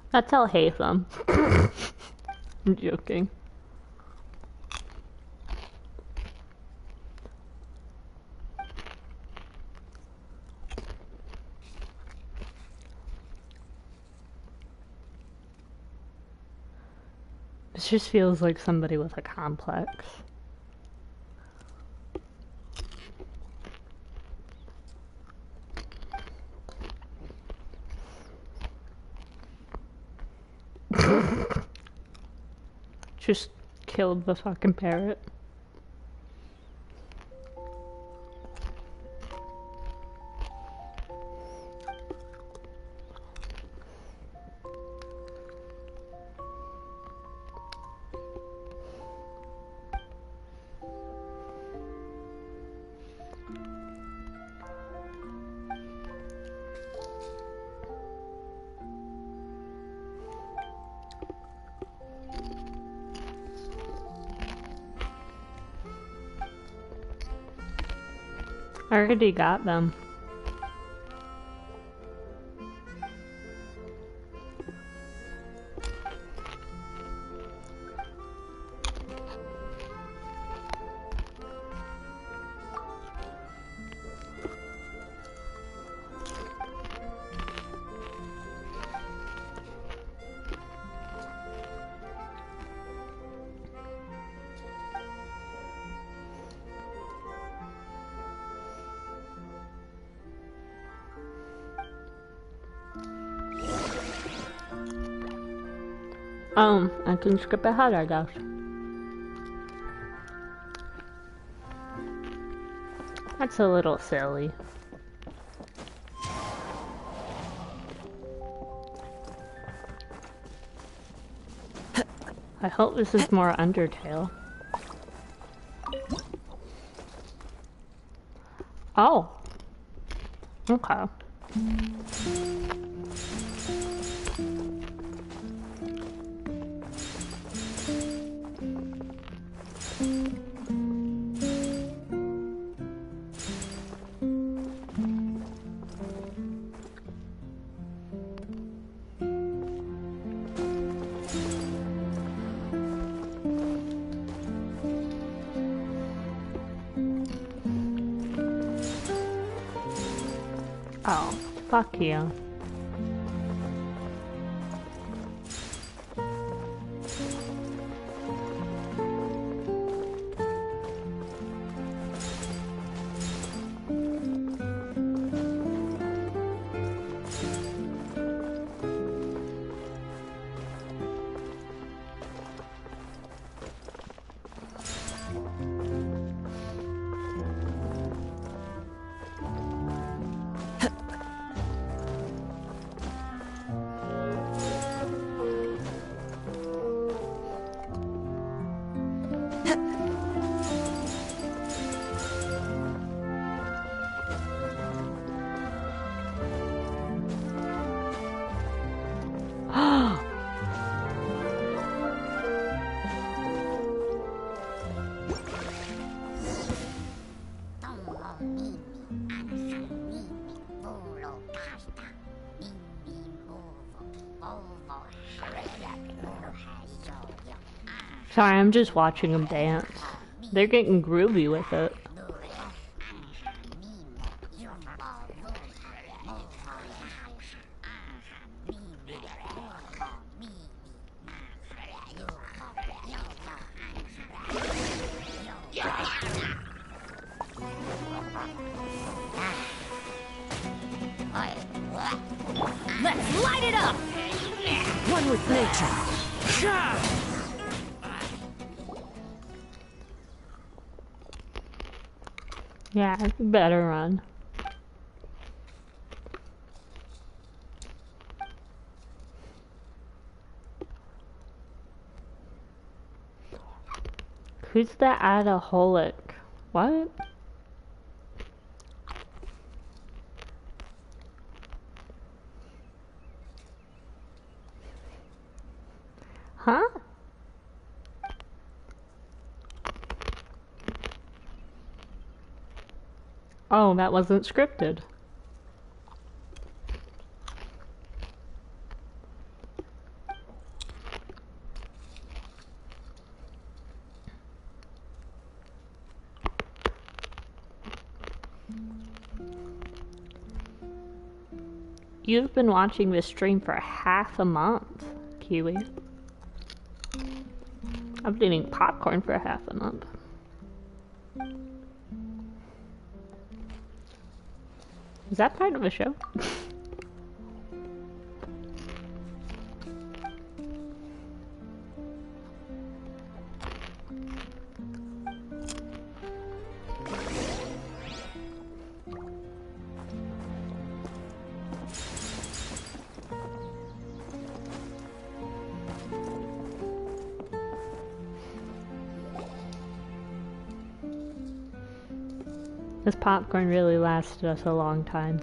That's how Haytham. I'm joking. This just feels like somebody with a complex. Just killed the fucking parrot. I already got them. I can skip ahead, I guess. That's a little silly. I hope this is more Undertale. Oh. Okay. Oh, fuck you. Sorry, I'm just watching them dance. They're getting groovy with it.
Let's light it up!
One with nature.
Yeah, you better run. Who's the adaholic? What? Huh? Oh, that wasn't scripted. You've been watching this stream for half a month, Kiwi. I've been eating popcorn for half a month. Is that part of a show? This popcorn really lasted us a long time.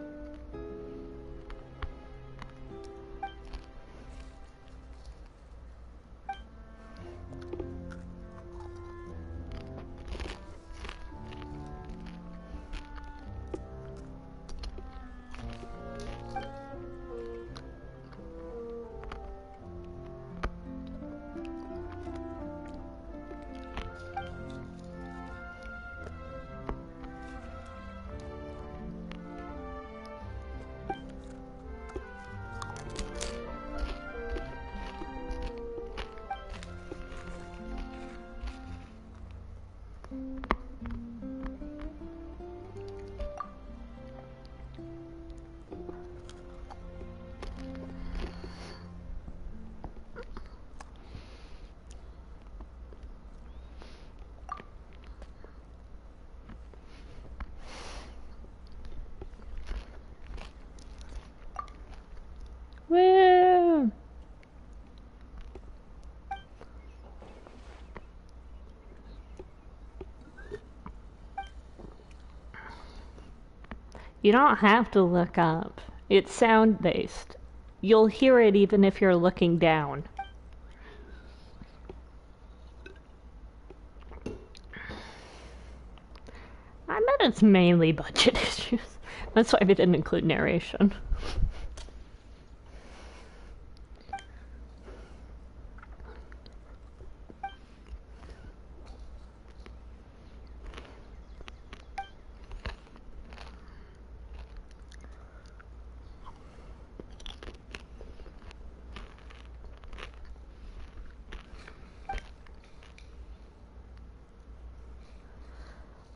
Woo! You don't have to look up. It's sound-based. You'll hear it even if you're looking down. I bet it's mainly budget issues. That's why they didn't include narration.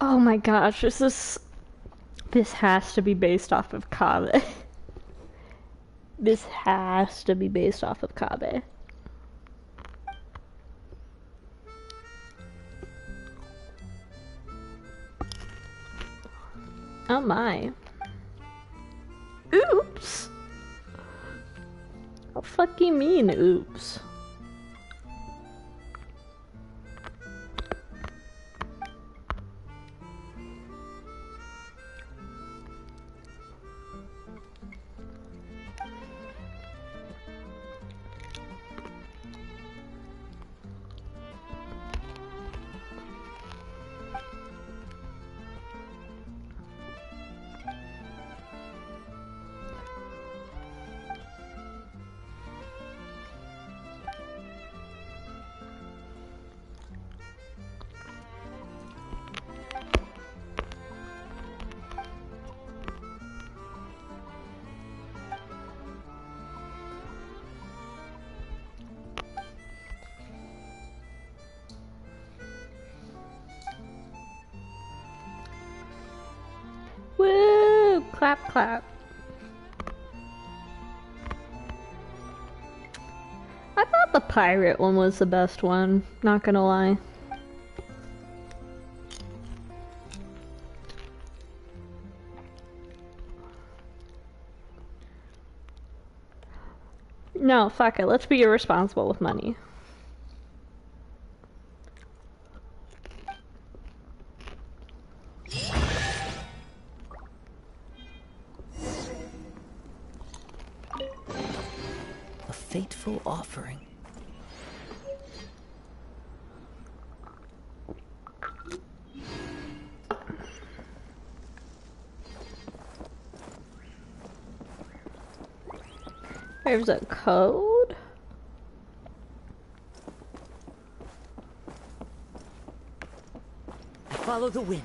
Oh my gosh, this has to be based off of Kabe. This has to be based off of Kabe. Oh my. Oops! What the fuck you mean, oops? Clap, clap. I thought the pirate one was the best one, not gonna lie. No, fuck it, let's be irresponsible with money.
A fateful offering.
There's a code.
Follow the wind.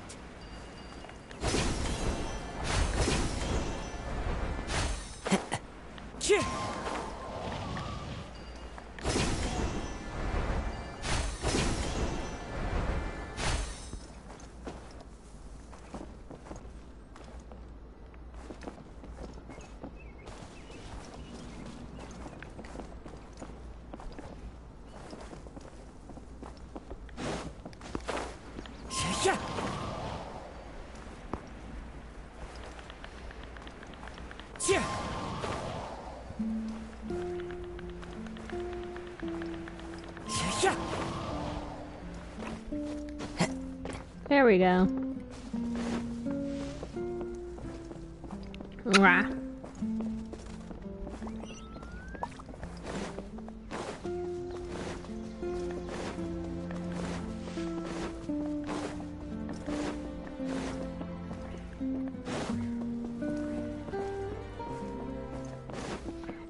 There we go. Mwah.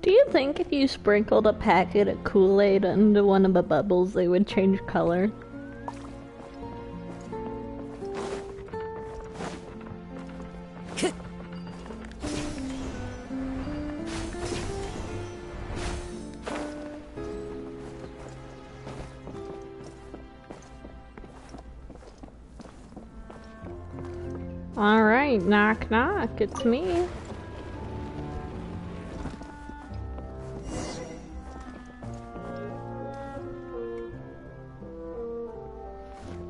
Do you think if you sprinkled a packet of Kool-Aid into one of the bubbles, they would change color? Alright, knock knock, it's me.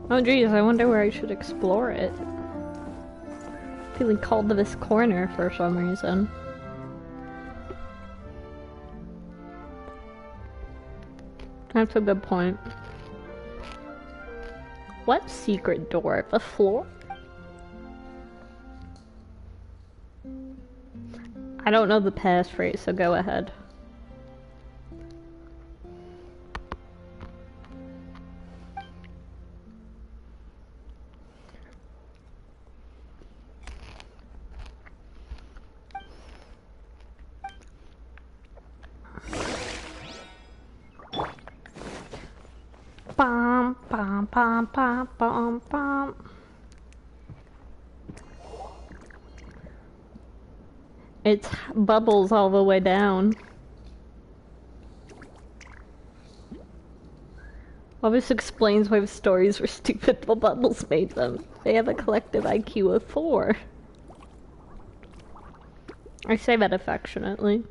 Oh geez, I wonder where I should explore it. Feeling called to this corner for some reason. That's a good point. What secret door? The floor? I don't know the passphrase, so go ahead. Bum, bum, bum, bum, bum, bum. It's bubbles all the way down. Well, this explains why the stories were stupid. The bubbles made them. They have a collective IQ of 4. I say that affectionately.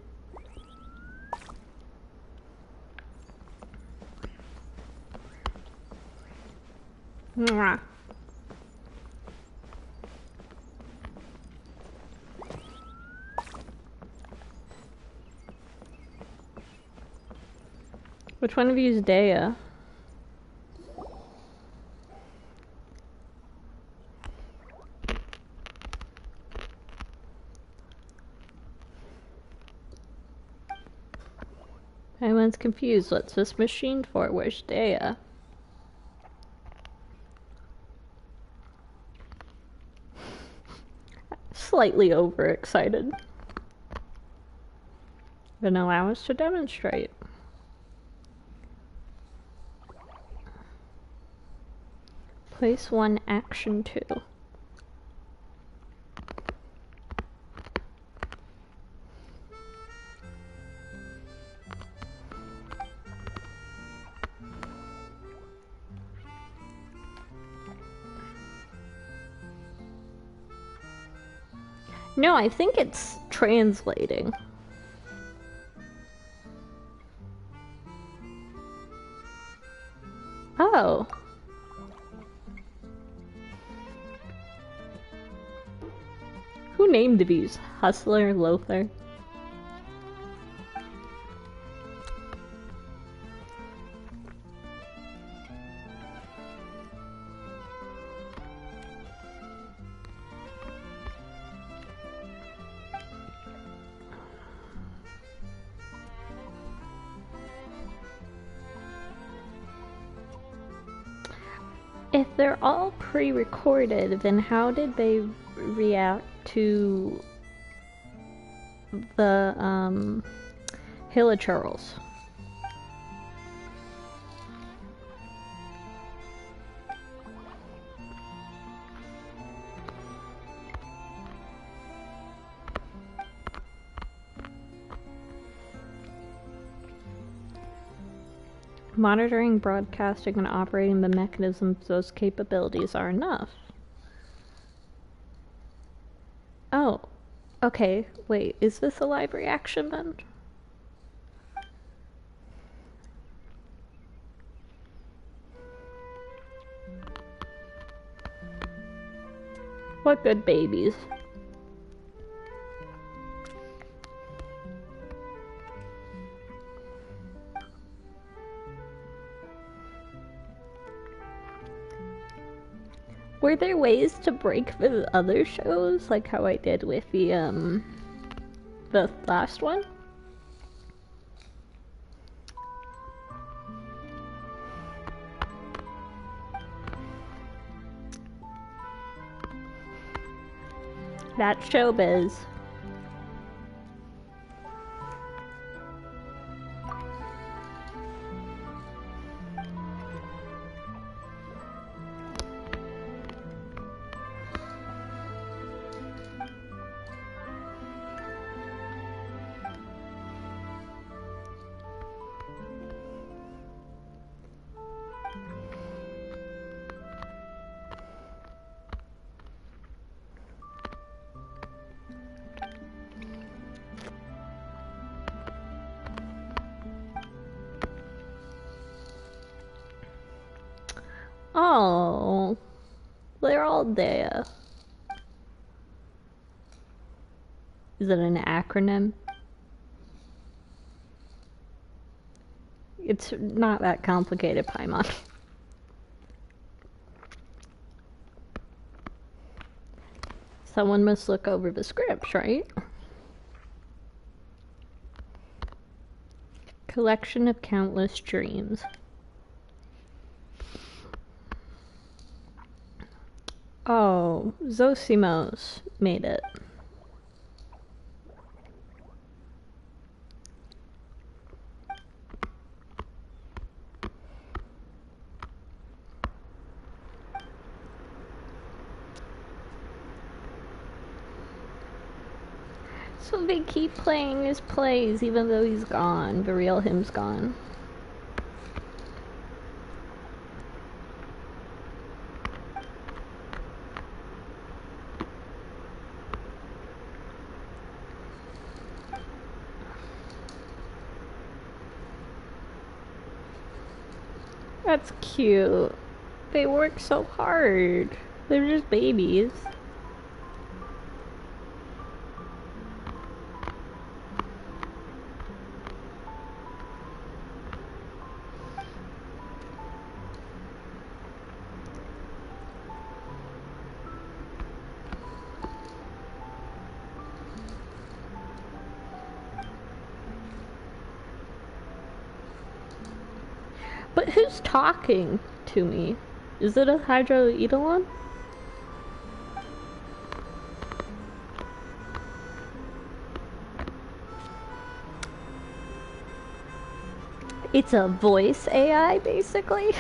Mwah. Which one of you is Dea? Everyone's confused. What's this machine for? Where's Dea? Slightly overexcited. Then allow us to demonstrate. Place 1, action 2. No, I think it's translating. Oh. Who named these? Hustler, Lothar? If they're all pre-recorded, then how did they react to the Hilichurls? Monitoring, broadcasting, and operating the mechanisms, those capabilities are enough. Oh, okay, wait, is this a live reaction then? What good babies. Were there ways to break the other shows, like how I did with the last one? That's showbiz. Oh, they're all there. Is it an acronym? It's not that complicated, Paimon. Someone must look over the scripts, right? Collection of countless dreams. Oh, Zosimos made it. So they keep playing his plays even though he's gone. The real him's gone. That's cute. They work so hard. They're just babies. But who's talking to me? Is it a Hydroidolon? It's a voice AI, basically.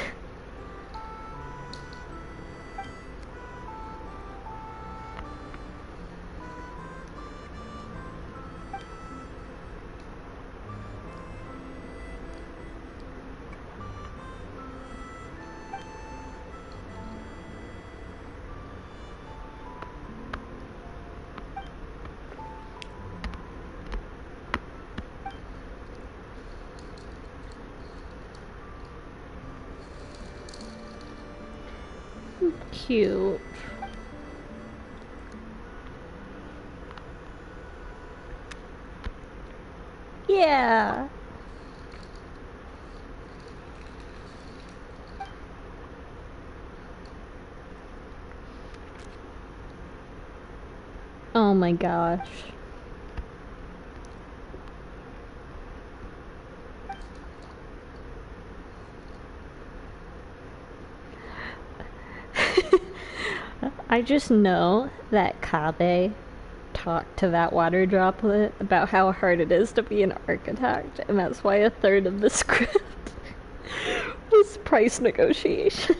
Cute. Yeah. Oh my gosh. I just know that Kabe talked to that water droplet about how hard it is to be an architect, and that's why a third of the script was price negotiation.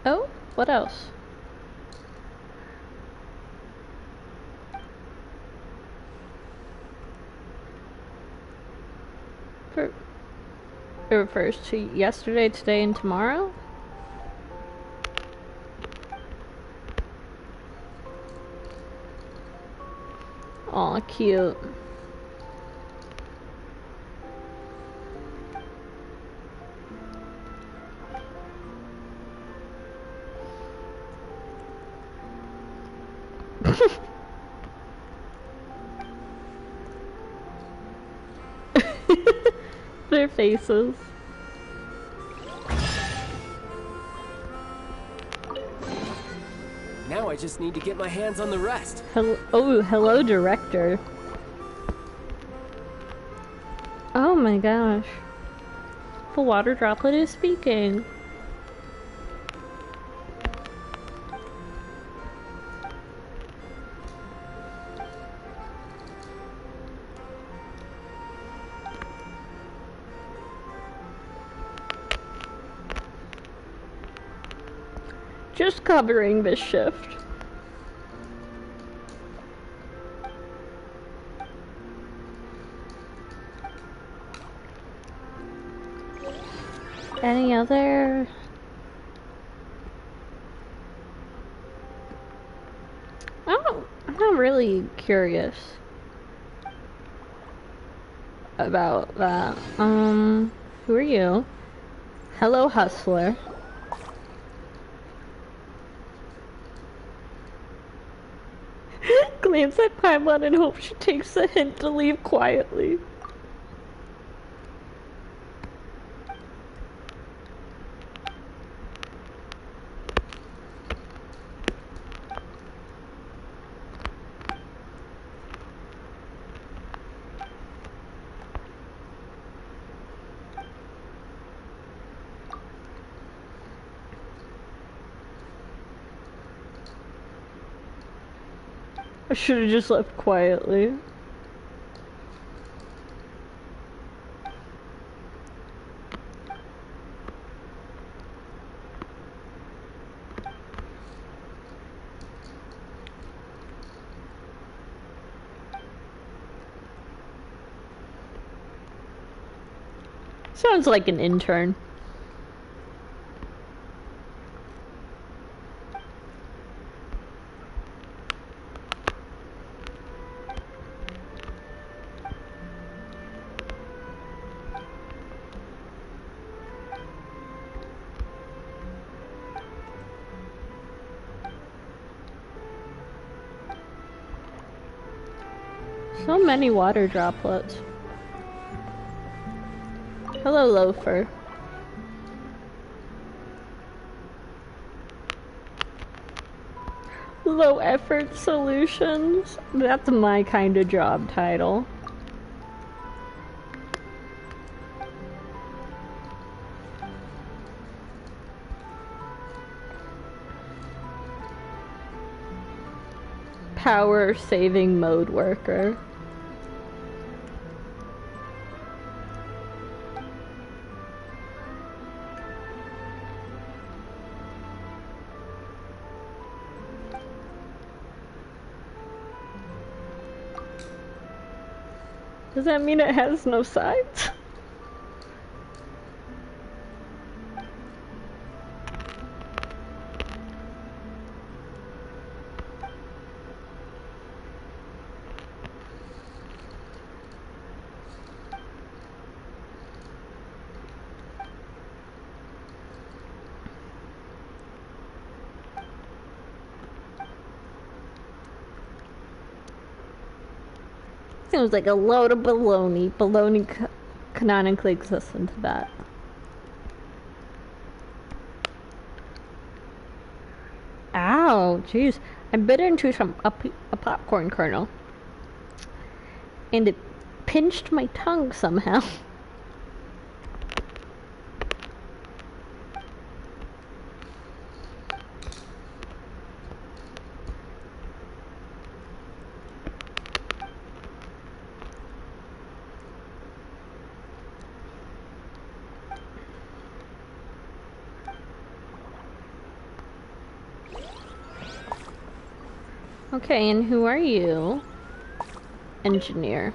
Oh, what else? It refers to yesterday, today, and tomorrow? Aw, cute. Their faces.
Now I just need to get my hands on the rest.
Hello, director. Oh my gosh. The water droplet is speaking. Just covering this shift. Any other? I'm not really curious about that. Who are you? Hello, hustler. Glance at Paimon and hope she takes the hint to leave quietly. I should have just left quietly. Sounds like an intern. So many water droplets. Hello, Loafer. Low effort solutions? That's my kind of job title. Power saving mode worker. Does that mean it has no sides? Seems like a load of baloney. Baloney canonically exists into that. Ow, jeez. I bit into a popcorn kernel. And it pinched my tongue somehow. Okay, and who are you? Engineer.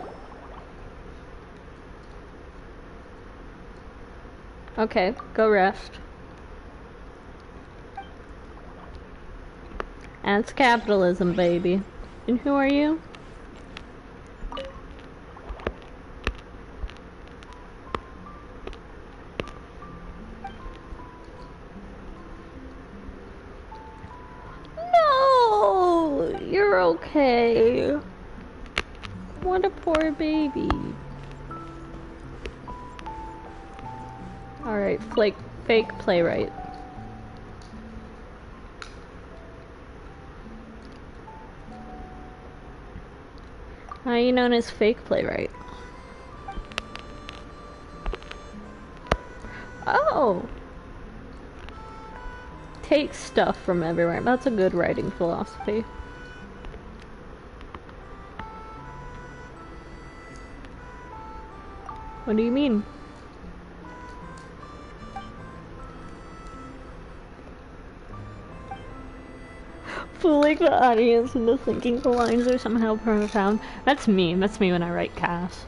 Okay, go rest. That's capitalism, baby. And who are you? No! You're okay. What a poor baby. Alright, fake playwright. How are you known as fake playwright? Oh! Take stuff from everywhere. That's a good writing philosophy. What do you mean? Fooling the audience into thinking the lines are somehow profound. That's me. That's me when I write Cass.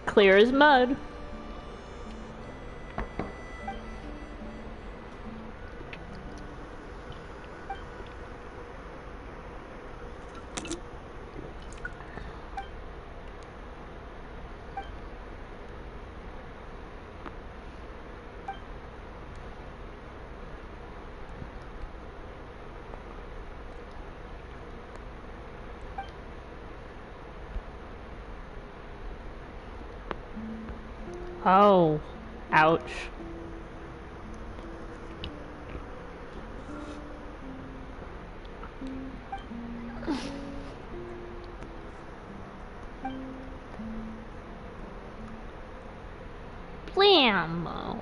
Clear as mud. Oh, ouch. Blammo.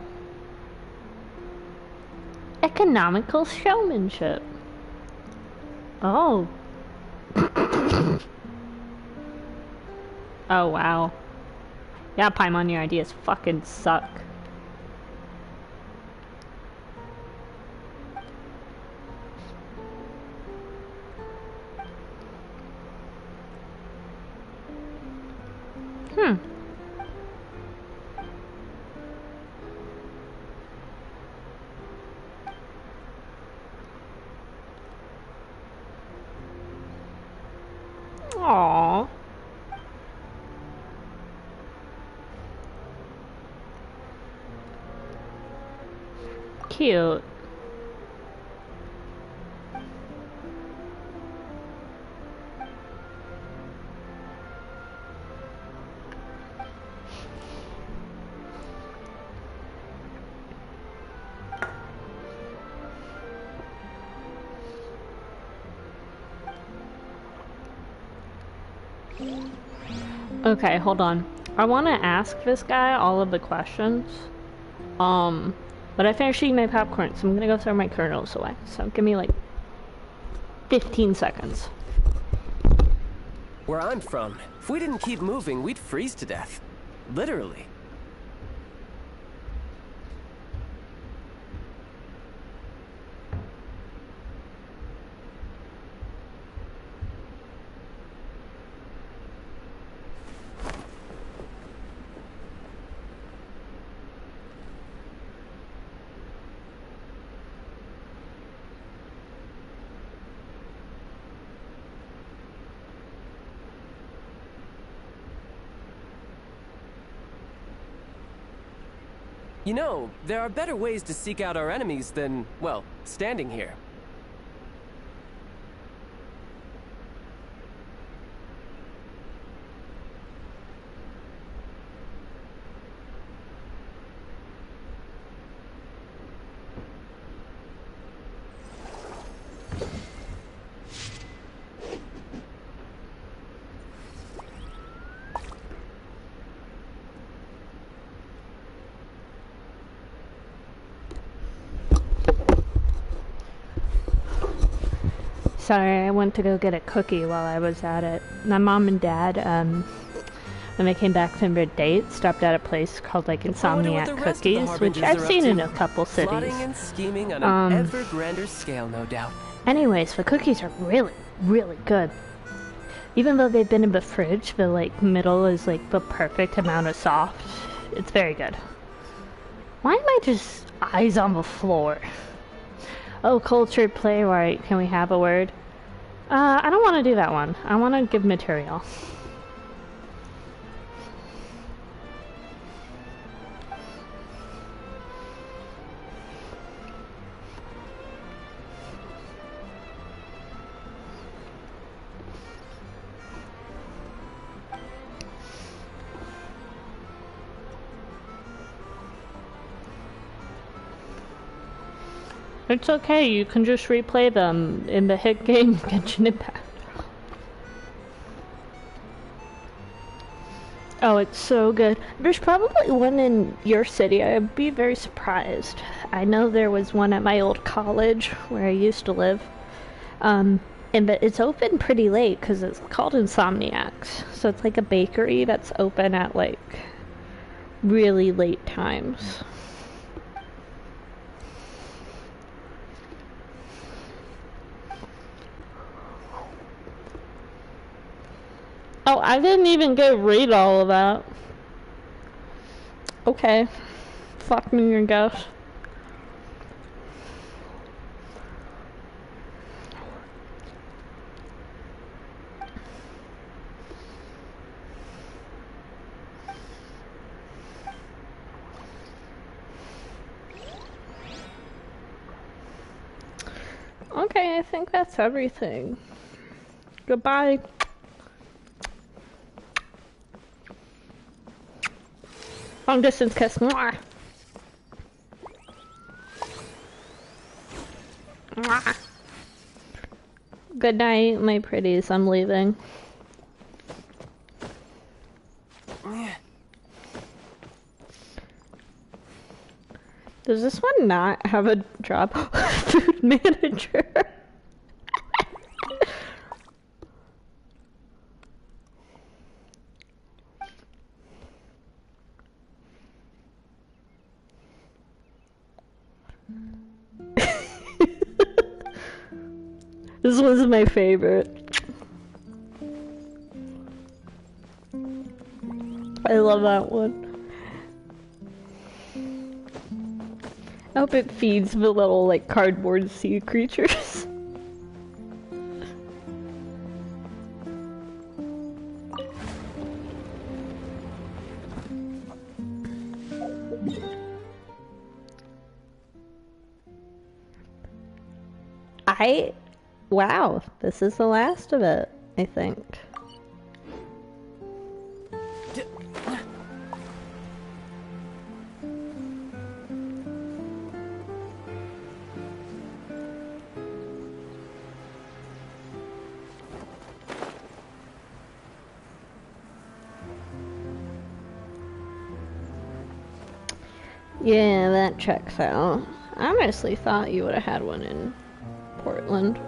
Economical showmanship. Oh. Oh, wow. Yeah, Paimon, your ideas fucking suck. Aww. Cute. Okay, hold on. I want to ask this guy all of the questions. But I finished eating my popcorn, so I'm gonna go throw my kernels away. So give me like 15 seconds.
Where I'm from, if we didn't keep moving, we'd freeze to death. Literally. You know, there are better ways to seek out our enemies than, well, standing here.
Sorry, I went to go get a cookie while I was at it. My mom and dad, when they came back from their date, stopped at a place called like Insomniac Cookies, which I've seen in a couple cities.
Plotting and scheming on an ever grander scale, no doubt.
Anyways, the cookies are really, really good. Even though they've been in the fridge, the like middle is like the perfect amount of soft. It's very good. Why am I just eyes on the floor? Oh, cultured playwright. Can we have a word? I don't want to do that one. I want to give material. It's okay, you can just replay them in the hit game Genshin Impact. Oh, it's so good. There's probably one in your city. I'd be very surprised. I know there was one at my old college where I used to live. But it's open pretty late because it's called Insomniacs. So it's like a bakery that's open at like really late times. Oh, I didn't even go read all of that. Okay. Fuck me, I guess. Okay, I think that's everything. Goodbye. Long distance kiss. Mwah. Mwah. Good night, my pretties. I'm leaving. Does this one not have a job? Food manager. This one's my favorite. I love that one. I hope it feeds the little, like, cardboard sea creatures. Wow, this is the last of it, I think. Yeah, that checks out. I honestly thought you would have had one in Portland.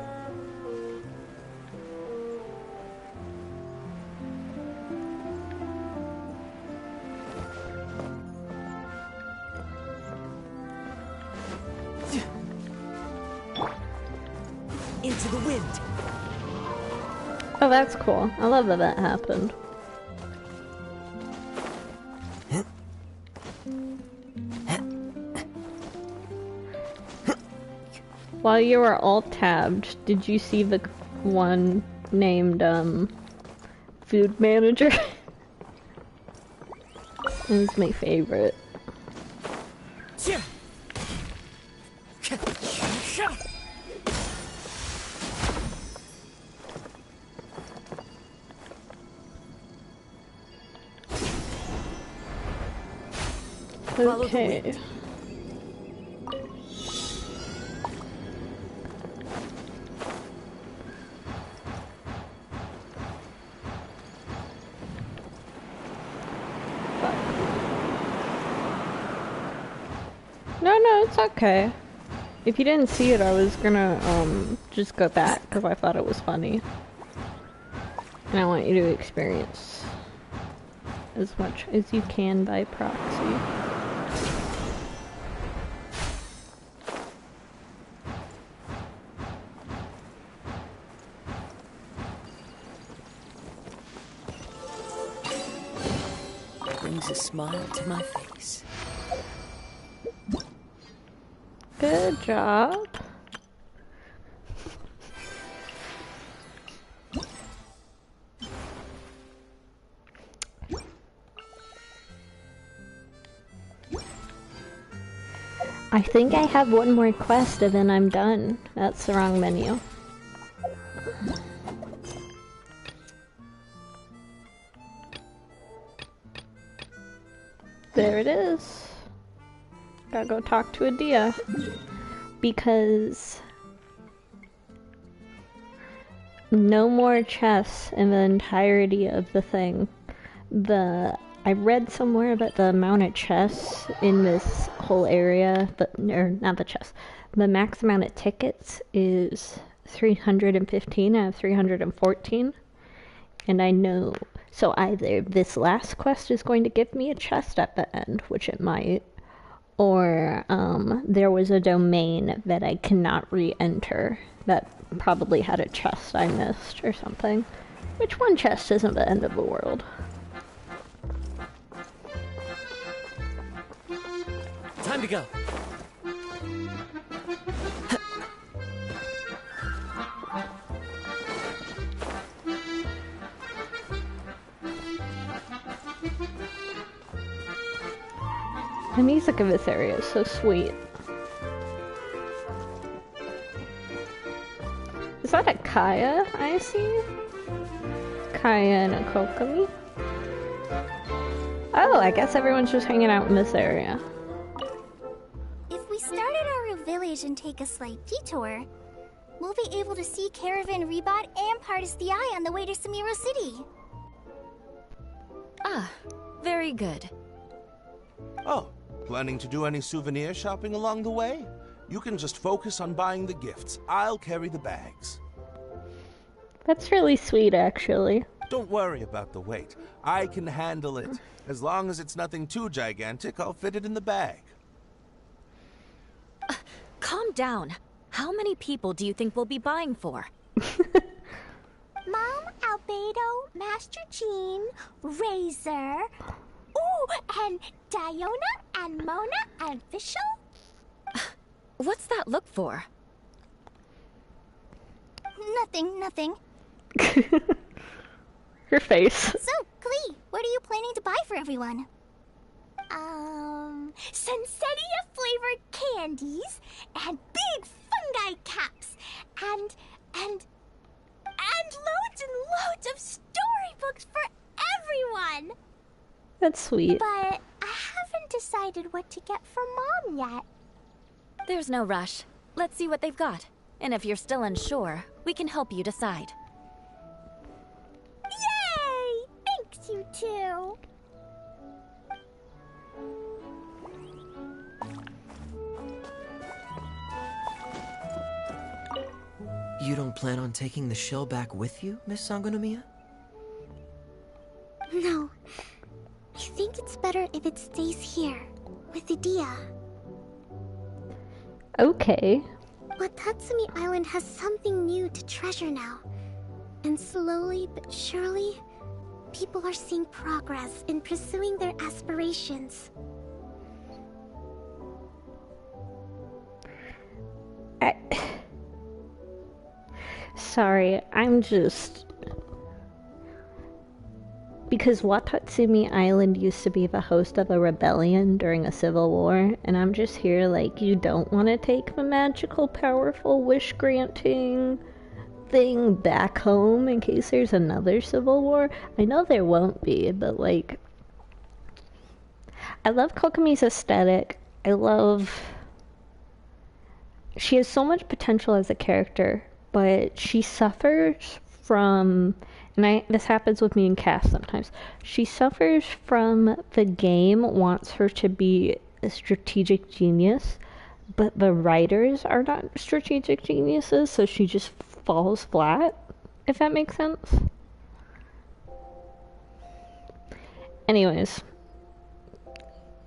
Into the wind.
Oh, that's cool. I love that that happened. While you were alt-tabbed, did you see the one named, Food Manager? It was my favorite.
Follow the
Okay.
wind.
No, it's okay. If you didn't see it, I was gonna, just go back, because I thought it was funny. And I want you to experience as much as you can by proxy.
Brings a smile to my face.
Good job. I think I have one more quest and then I'm done. That's the wrong menu. There it is. Gotta go talk to Adia. Because no more chests in the entirety of the thing. I read somewhere about the amount of chests in this whole area, or not the chests. The max amount of tickets is 315 out of 314. And I know, so either this last quest is going to give me a chest at the end, which it might, or there was a domain that I cannot re-enter that probably had a chest I missed or something. Which one chest isn't the end of the world?
Time to go.
The music of this area is so sweet. Is that a Kaya I see? Kaya and a Kokomi? Oh, I guess everyone's just hanging out in this area.
If we start at our village and take a slight detour, we'll be able to see Caravan Rebot and Pardis the Eye on the way to Samiro City.
Ah, very good.
Oh, planning to do any souvenir shopping along the way? You can just focus on buying the gifts. I'll carry the bags.
That's really sweet, actually.
Don't worry about the weight. I can handle it. As long as it's nothing too gigantic, I'll fit it in the bag.
Calm down. How many people do you think we'll be buying for?
Mom, Albedo, Master Jean, Razor, ooh, and Diona, and Mona, and Fischl.
What's that look for?
Nothing.
Her face.
So, Klee, what are you planning to buy for everyone? Sensetia-flavored candies, and big fungi caps, and loads and loads of storybooks for everyone!
That's sweet.
But I haven't decided what to get for Mom yet.
There's no rush. Let's see what they've got. And if you're still unsure, we can help you decide.
Yay! Thanks, you two!
You don't plan on taking the shell back with you, Miss Sangonomiya?
No. I think it's better if it stays here, with Adia.
Okay.
Watatsumi Island has something new to treasure now. And slowly but surely, people are seeing progress in pursuing their aspirations.
Sorry, I'm just... Because Watatsumi Island used to be the host of a rebellion during a civil war, and I'm just here like, you don't want to take the magical, powerful, wish-granting thing back home in case there's another civil war? I know there won't be, but like... I love Kokomi's aesthetic. She has so much potential as a character, but she suffers from, and this happens with me and Cass sometimes, she suffers from the game wants her to be a strategic genius, but the writers are not strategic geniuses, so she just falls flat, if that makes sense. Anyways,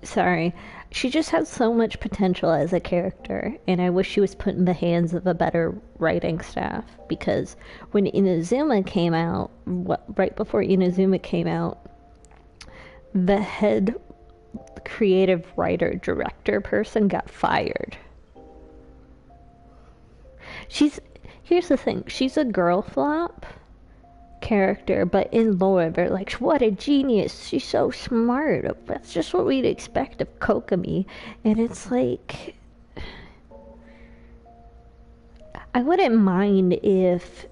sorry. She just has so much potential as a character, and I wish she was put in the hands of a better writing staff, because when Inazuma came out, right before Inazuma came out, the head creative writer director person got fired. Here's the thing, she's a girl flop character, but in lore they're like, what a genius, she's so smart, that's just what we'd expect of Kokomi. And it's like, I wouldn't mind if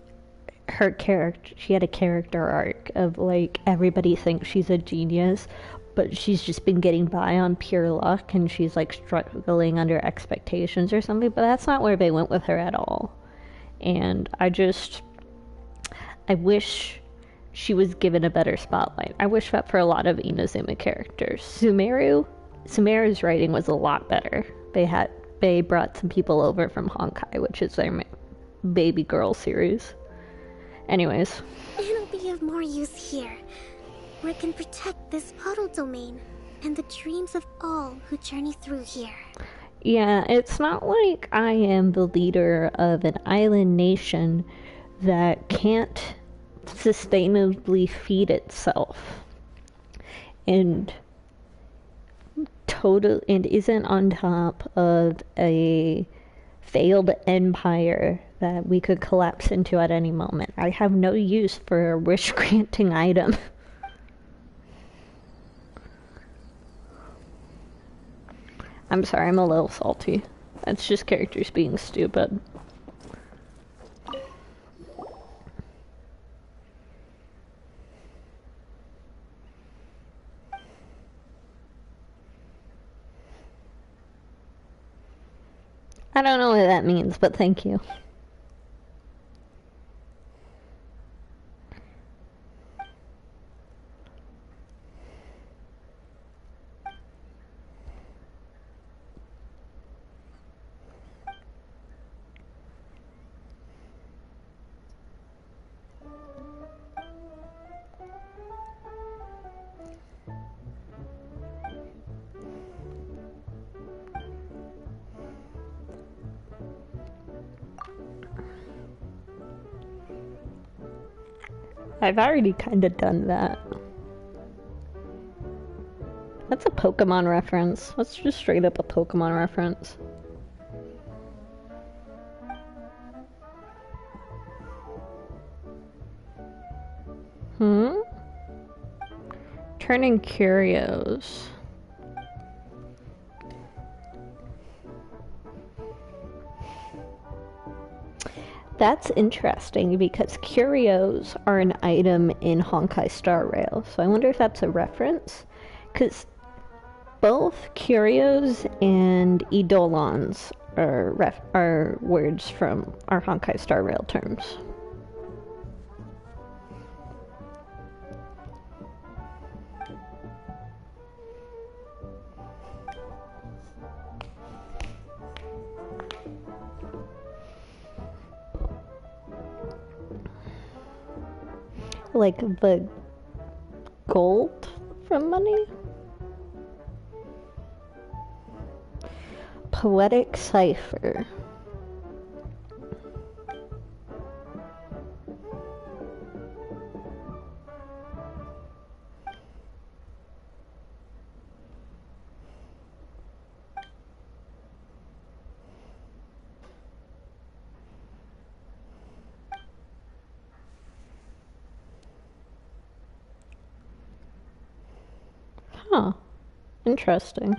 her character, she had a character arc of like, everybody thinks she's a genius, but she's just been getting by on pure luck and she's like struggling under expectations or something, but that's not where they went with her at all. And I wish she was given a better spotlight. I wish that for a lot of Inazuma characters. Sumeru's writing was a lot better. They brought some people over from Honkai, which is their baby girl series. Anyways.
It'll be of more use here, where it can protect this puddle domain and the dreams of all who journey through here.
Yeah, it's not like I am the leader of an island nation that can't sustainably feed itself and isn't on top of a failed empire that we could collapse into at any moment. I have no use for a wish-granting item. I'm sorry, I'm a little salty. That's just characters being stupid. I don't know what that means, but thank you. I've already kind of done that. That's a Pokemon reference. That's just straight up a Pokemon reference. Turning curios. That's interesting because curios are an item in Honkai Star Rail, so I wonder if that's a reference, because both curios and eidolons are words from our Honkai Star Rail terms. Like the gold from money? Poetic cipher. Huh. Interesting.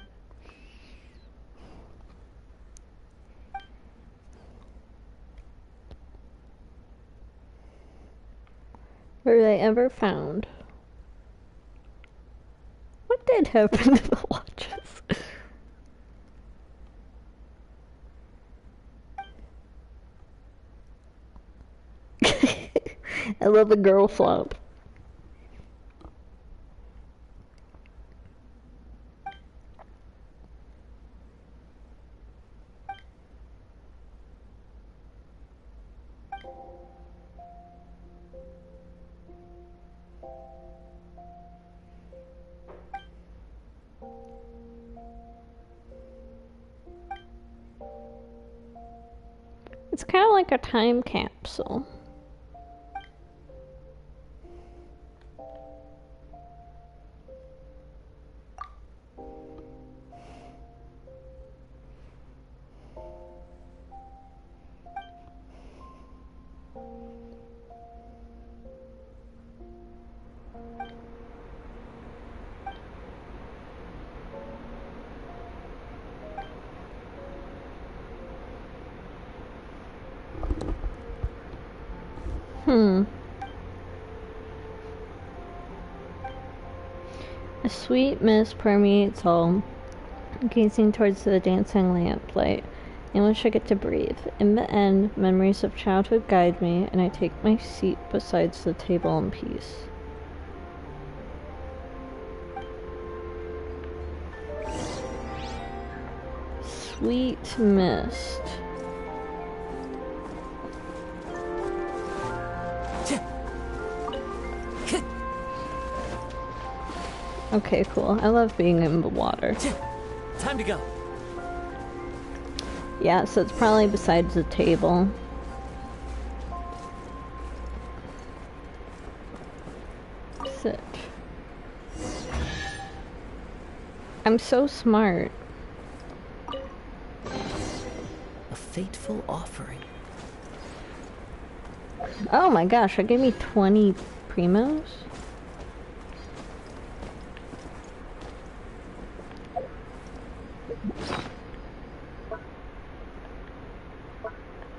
Were they ever found? What did happen to the watch I love a girl flop. It's kind of like a time capsule. A sweet mist permeates all, gazing towards the dancing lamplight, in which I get to breathe. In the end, memories of childhood guide me, and I take my seat beside the table in peace. Sweet mist. Okay, cool. I love being in the water.
Time to go.
Yeah, so it's probably beside the table. Sit. I'm so smart.
A fateful offering.
Oh my gosh, that gave me 20 primos?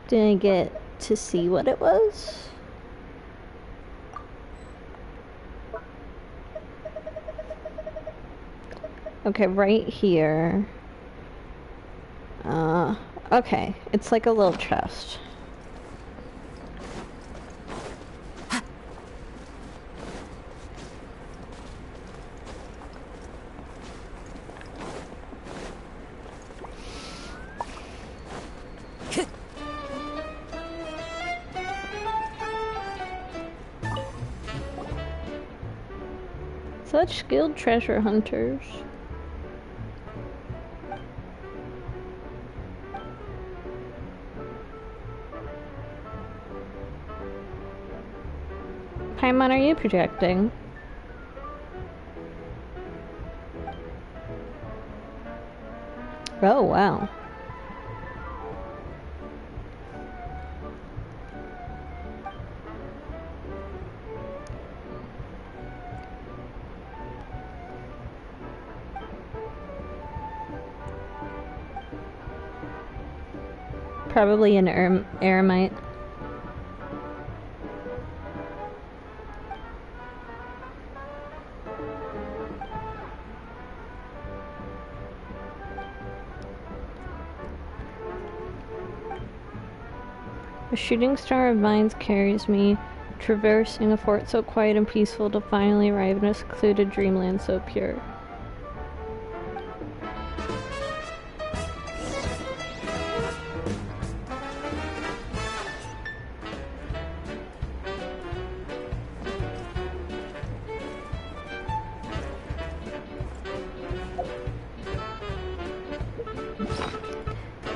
Did I get to see what it was? Okay, right here. Okay, it's like a little chest. Such skilled treasure hunters. Paimon, are you projecting? Oh, wow. Probably an eremite. A shooting star of vines carries me, traversing a fort so quiet and peaceful to finally arrive in a secluded dreamland so pure.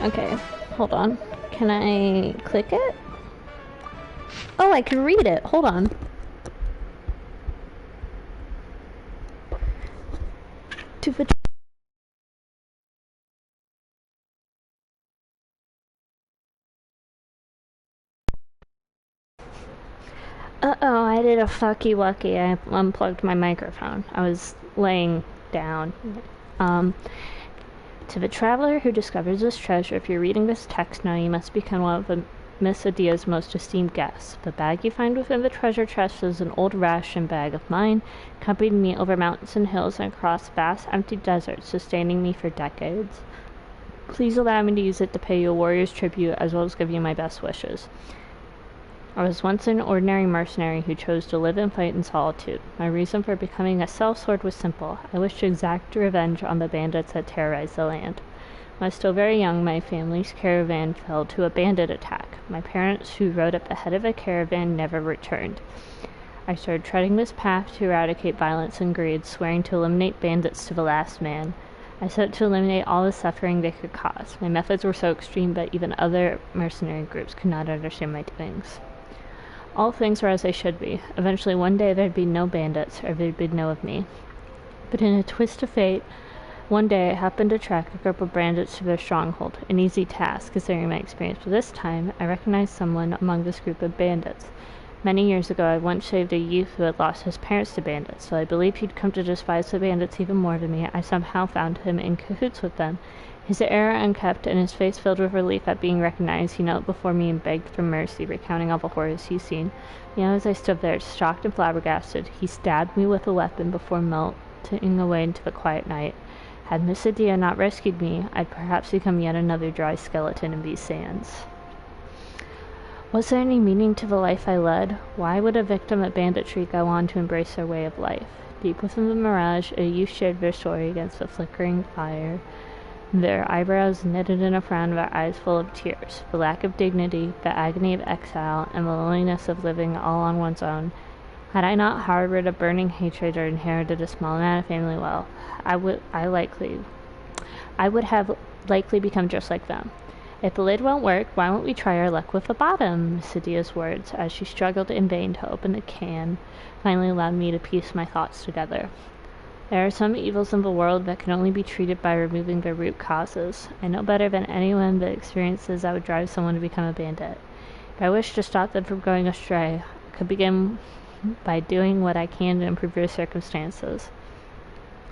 Okay, hold on. Can I click it? Oh, I can read it. Hold on. Uh-oh, I did a fucky wucky. I unplugged my microphone. I was laying down. To the traveler who discovers this treasure, if you're reading this text now, you must become one of the Miss Adia's most esteemed guests. The bag you find within the treasure chest is an old ration bag of mine, accompanied me over mountains and hills and across vast empty deserts, sustaining me for decades. Please allow me to use it to pay you a warrior's tribute, as well as give you my best wishes. I was once an ordinary mercenary who chose to live and fight in solitude. My reason for becoming a sellsword was simple. I wished to exact revenge on the bandits that terrorized the land. When I was still very young, my family's caravan fell to a bandit attack. My parents, who rode at the head of a caravan, never returned. I started treading this path to eradicate violence and greed, swearing to eliminate bandits to the last man. I set to eliminate all the suffering they could cause. My methods were so extreme that even other mercenary groups could not understand my doings. All things were as they should be. Eventually one day there'd be no bandits, or there'd be no of me. But in a twist of fate, one day I happened to track a group of bandits to their stronghold, an easy task considering my experience, but this time I recognized someone among this group of bandits. Many years ago I once saved a youth who had lost his parents to bandits, so I believed he'd come to despise the bandits even more than me. I somehow found him in cahoots with them. His air unkempt and his face filled with relief at being recognized, he knelt before me and begged for mercy, recounting all the horrors he'd seen. As I stood there, shocked and flabbergasted, he stabbed me with a weapon before melting away into the quiet night. Had Miss Adia not rescued me, I'd perhaps become yet another dry skeleton in these sands. Was there any meaning to the life I led? Why would a victim of banditry go on to embrace their way of life? Deep within the mirage, a youth shared their story against the flickering fire, their eyebrows knitted in a frown, their eyes full of tears. The lack of dignity, the agony of exile, and the loneliness of living all on one's own. Had I not harbored a burning hatred or inherited a small amount of family wealth, I would have likely become just like them. If the lid won't work, why won't we try our luck with the bottom? Miss Adia's words, as she struggled in vain to open the can, finally allowed me to piece my thoughts together. There are some evils in the world that can only be treated by removing their root causes. I know better than anyone the experiences that would drive someone to become a bandit. If I wish to stop them from going astray, I could begin by doing what I can to improve their circumstances.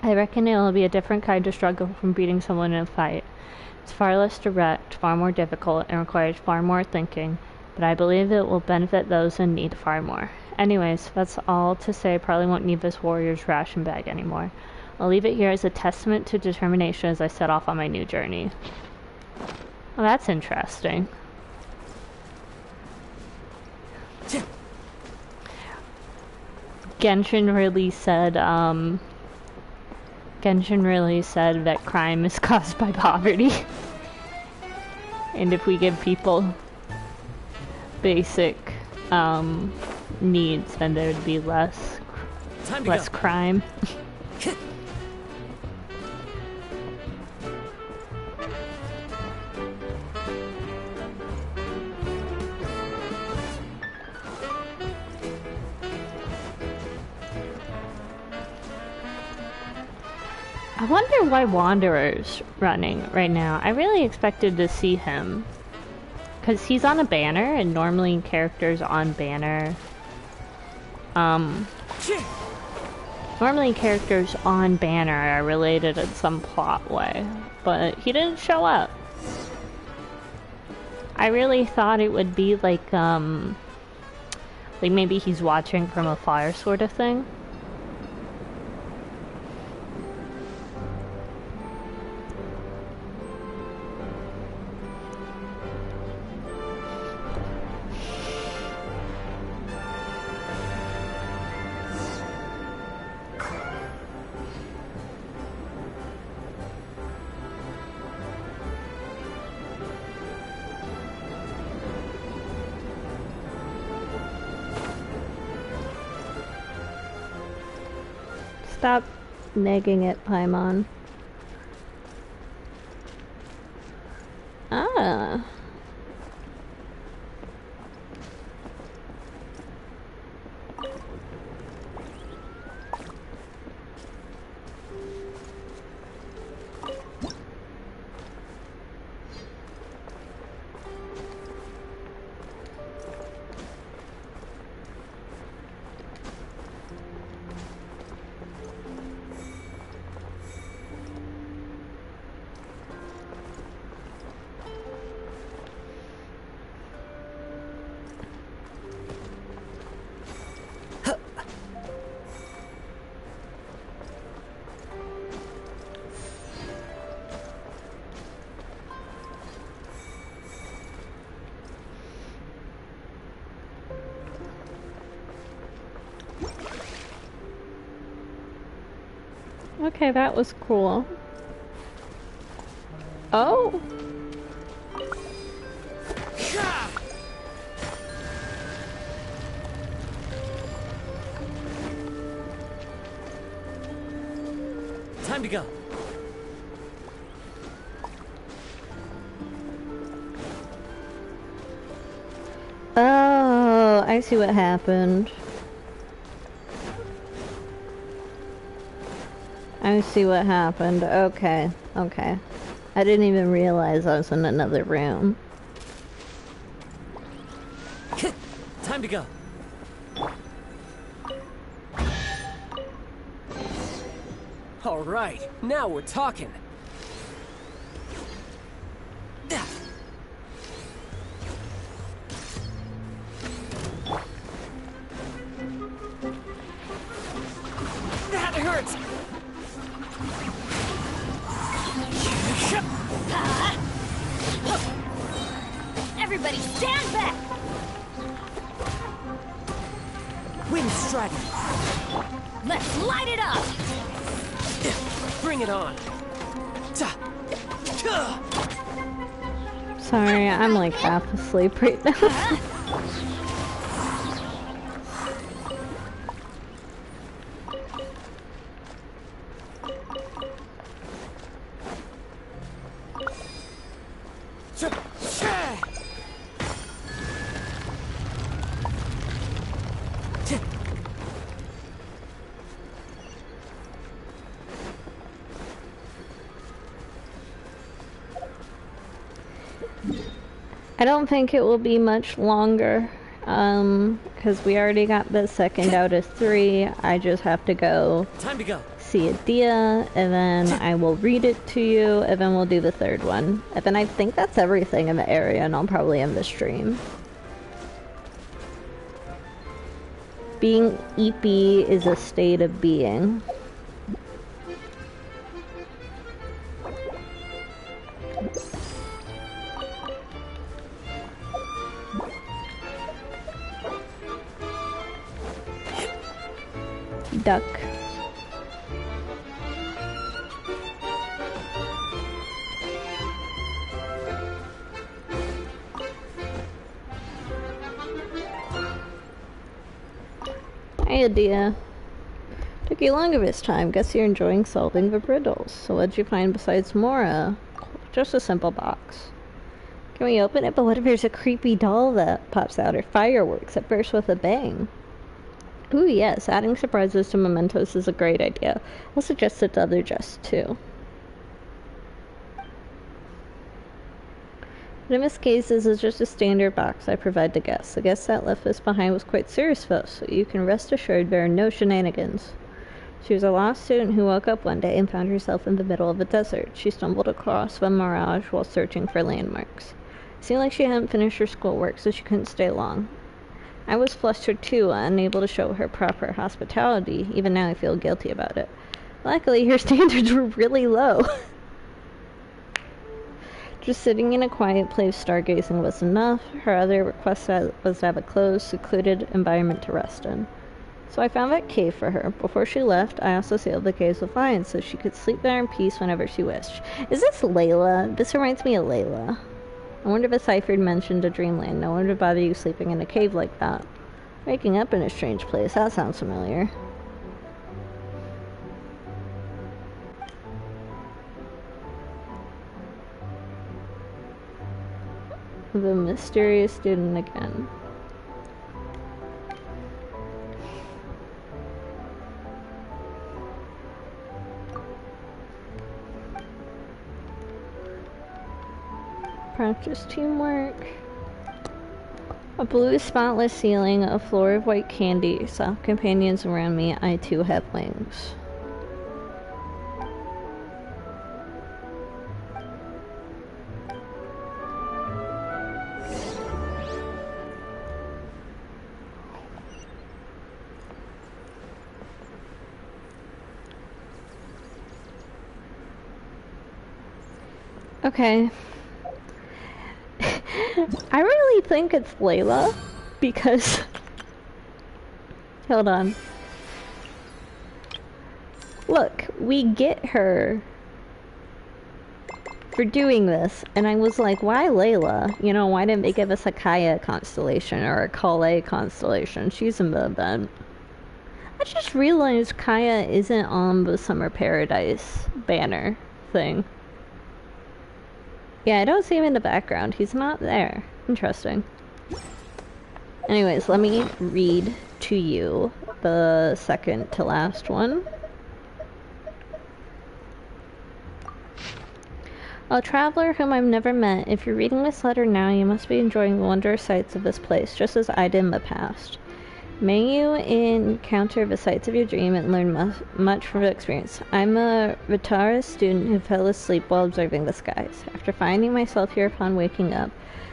I reckon it will be a different kind of struggle from beating someone in a fight. It's far less direct, far more difficult, and requires far more thinking, but I believe it will benefit those in need far more. Anyways, that's all to say I probably won't need this warrior's ration bag anymore. I'll leave it here as a testament to determination as I set off on my new journey. Well, that's interesting. Genshin really said that crime is caused by poverty. And if we give people basic needs, then there would be less crime. I wonder why Wanderer's running right now. I really expected to see him. Because he's on a banner, and normally characters on banner... Normally characters on banner are related in some plot way. But he didn't show up. I really thought it would be like maybe he's watching from afar sort of thing. Stop negging it, Paimon. Ah. Okay, that was cool. Oh!
Time to go.
Oh, I see what happened. I see what happened. Okay, okay. I didn't even realize I was in another room.
Time to go. All right, now we're talking. That hurts.
Everybody stand back!
Wind striking.
Let's light it up!
Bring it on.
Sorry, I'm like half asleep right now. I don't think it will be much longer, because we already got the second out of 3. I just have to go
Time to go.
see Adia, and then I will read it to you, and then we'll do the third one. And then I think that's everything in the area, and I'll probably end the stream. Being Eepy is a state of being. Duck. Hey, Adia. Took you longer this time. Guess you're enjoying solving the riddles. So what'd you find besides Mora? Just a simple box. Can we open it? But what if there's a creepy doll that pops out, or fireworks that burst with a bang? Ooh, yes, adding surprises to mementos is a great idea. I'll suggest it to other guests, too. But in this case, this is just a standard box I provide to guests. The guest that left this behind was quite serious, though, so you can rest assured there are no shenanigans. She was a lost student who woke up one day and found herself in the middle of a desert. She stumbled across the mirage while searching for landmarks. It seemed like she hadn't finished her schoolwork, so she couldn't stay long. I was flustered too, unable to show her proper hospitality. Even now I feel guilty about it. Luckily, her standards were really low. Just sitting in a quiet place stargazing was enough. Her other request was to have a closed, secluded environment to rest in. So I found that cave for her. Before she left, I also sealed the caves with iron so she could sleep there in peace whenever she wished. Is this Layla? This reminds me of Layla. I wonder if Cypher mentioned a dreamland. No one would bother you sleeping in a cave like that. Waking up in a strange place, that sounds familiar. The mysterious student again. Practice teamwork. A blue spotless ceiling, a floor of white candy, soft companions around me, I too have wings. Okay. I really think it's Layla, because... Hold on. Look, we get her for doing this, and I was like, why Layla? You know, why didn't they give us a Kaya constellation or a Kale constellation? She's in the event. I just realized Kaya isn't on the Summer Paradise banner thing. Yeah, I don't see him in the background. He's not there. Interesting. Anyways, let me read to you the second to last one. A traveler whom I've never met, if you're reading this letter now, you must be enjoying the wondrous sights of this place, just as I did in the past. May you encounter the sights of your dream and learn much from the experience. I'm a Vitara student who fell asleep while observing the skies. After finding myself here upon waking up,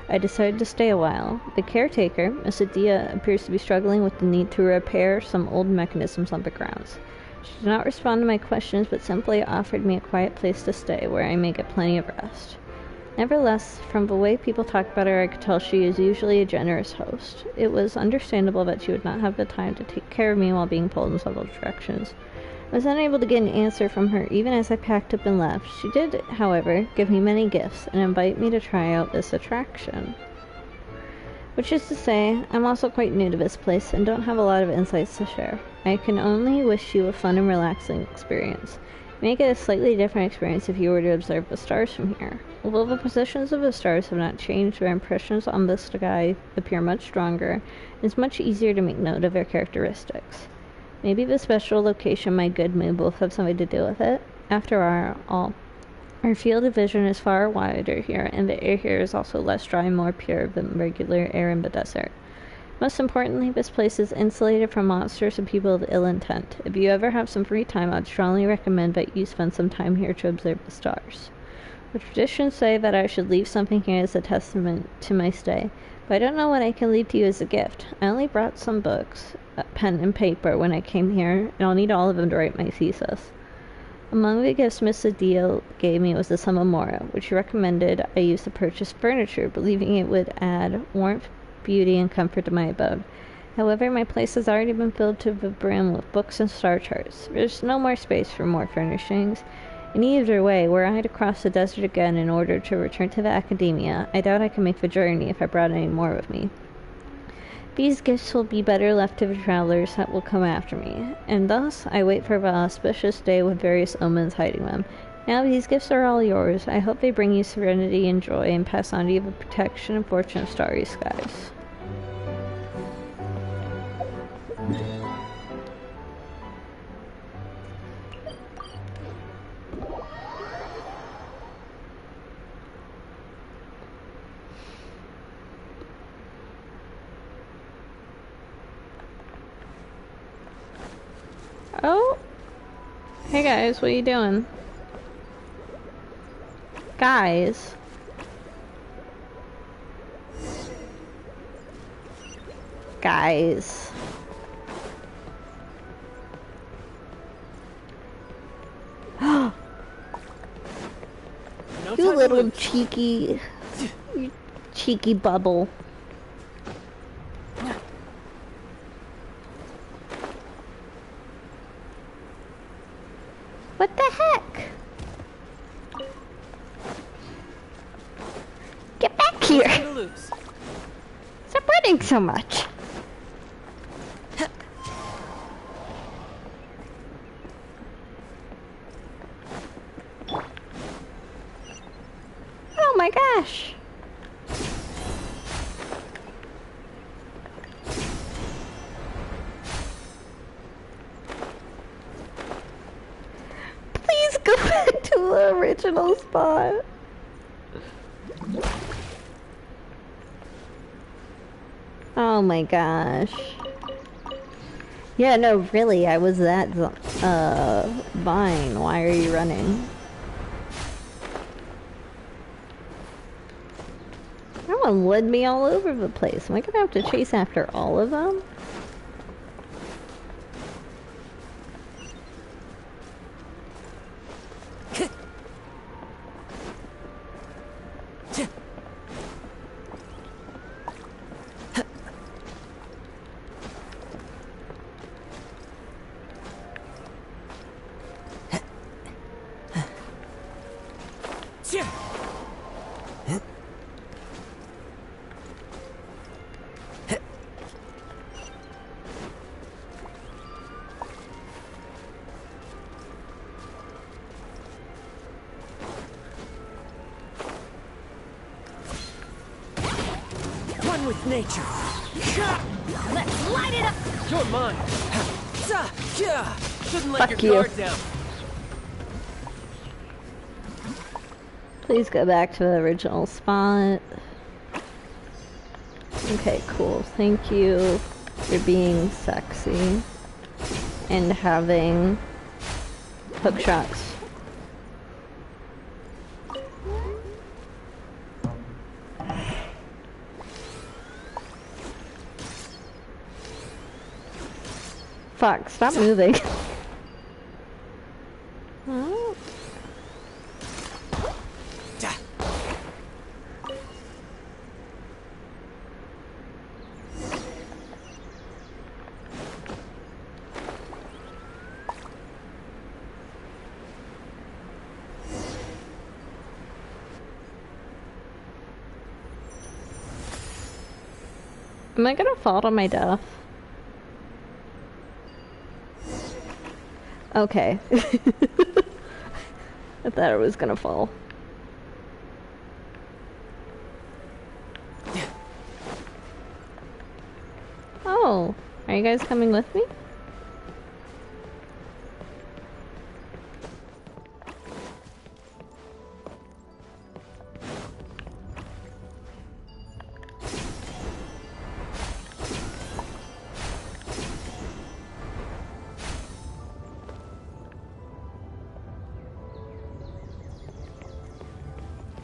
I decided to stay a while. The caretaker, Miss Adia, appears to be struggling with the need to repair some old mechanisms on the grounds. She did not respond to my questions, but simply offered me a quiet place to stay, where I may get plenty of rest. Nevertheless, from the way people talk about her, I could tell she is usually a generous host. It was understandable that she would not have the time to take care of me while being pulled in several directions. I was unable to get an answer from her, even as I packed up and left. She did, however, give me many gifts and invite me to try out this attraction. Which is to say, I'm also quite new to this place and don't have a lot of insights to share. I can only wish you a fun and relaxing experience. You may get a slightly different experience if you were to observe the stars from here. Although the positions of the stars have not changed, their impressions on the sky appear much stronger, and it's much easier to make note of their characteristics. Maybe the special location, my good mood, will have something to do with it. After all, our field of vision is far wider here, and the air here is also less dry and more pure than regular air in the desert. Most importantly, this place is insulated from monsters and people of ill intent. If you ever have some free time, I'd strongly recommend that you spend some time here to observe the stars. The traditions say that I should leave something here as a testament to my stay, but I don't know what I can leave to you as a gift. I only brought some books, a pen and paper when I came here, and I'll need all of them to write my thesis. Among the gifts Miss Adia gave me was the Samamora, which she recommended I use to purchase furniture, believing it would add warmth, beauty, and comfort to my abode. However, my place has already been filled to the brim with books and star charts. There's no more space for more furnishings. In either way, were I to cross the desert again in order to return to the Academia, I doubt I could make the journey if I brought any more with me. These gifts will be better left to the travelers that will come after me, and thus I wait for the auspicious day with various omens hiding them. Now these gifts are all yours. I hope they bring you serenity and joy and pass on to you the protection and fortune of starry skies. Oh! Hey guys, what are you doing? Guys. Guys. You little cheeky... You cheeky bubble. What the heck? Get back here! Stop running so much! Oh my gosh! Please go back to the original spot. Oh my gosh. Yeah, no, really, I was that, Vine. Why are you running? That one led me all over the place. Am I gonna have to chase after all of them?
one with nature.
Let's light it up!
You're mine. Shouldn't let
Fuck
your
you.
guard down.
Please go back to the original spot. Okay, cool. Thank you for being sexy and having hook shots. Fuck, stop moving. Oh. Am I gonna fall to my death? Okay. I thought I was gonna fall. Oh, are you guys coming with me?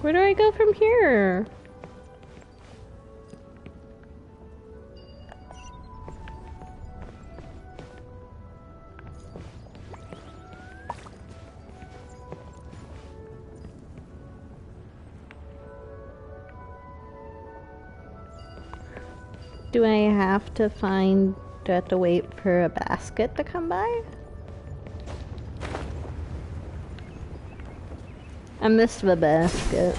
Where do I go from here? Do I have to find... Do I have to wait for a basket to come by? I missed the basket.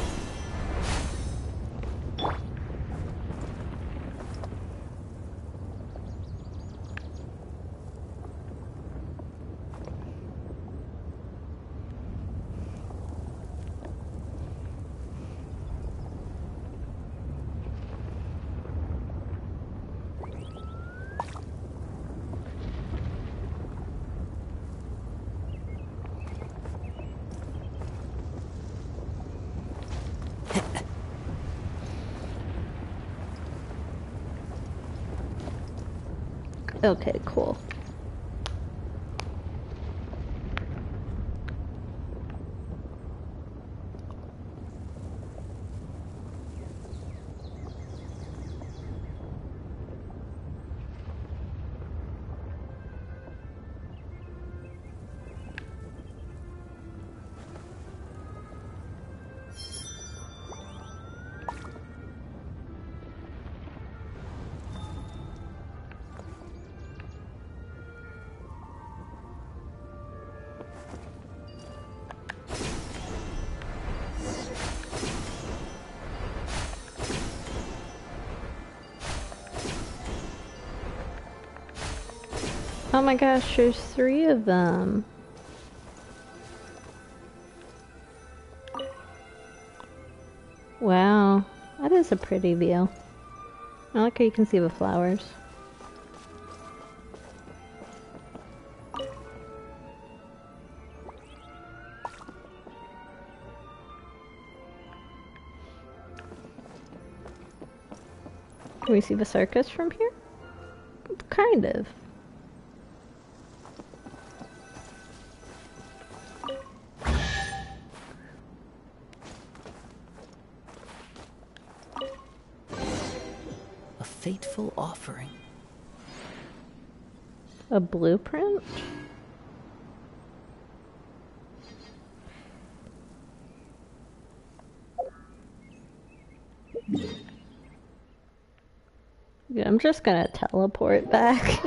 Okay, cool. Oh my gosh, there's 3 of them. Wow, that is a pretty view. I like how you can see the flowers. Can we see the circus from here? Kind of.
A fateful offering.
A blueprint? Yeah, I'm just gonna teleport back.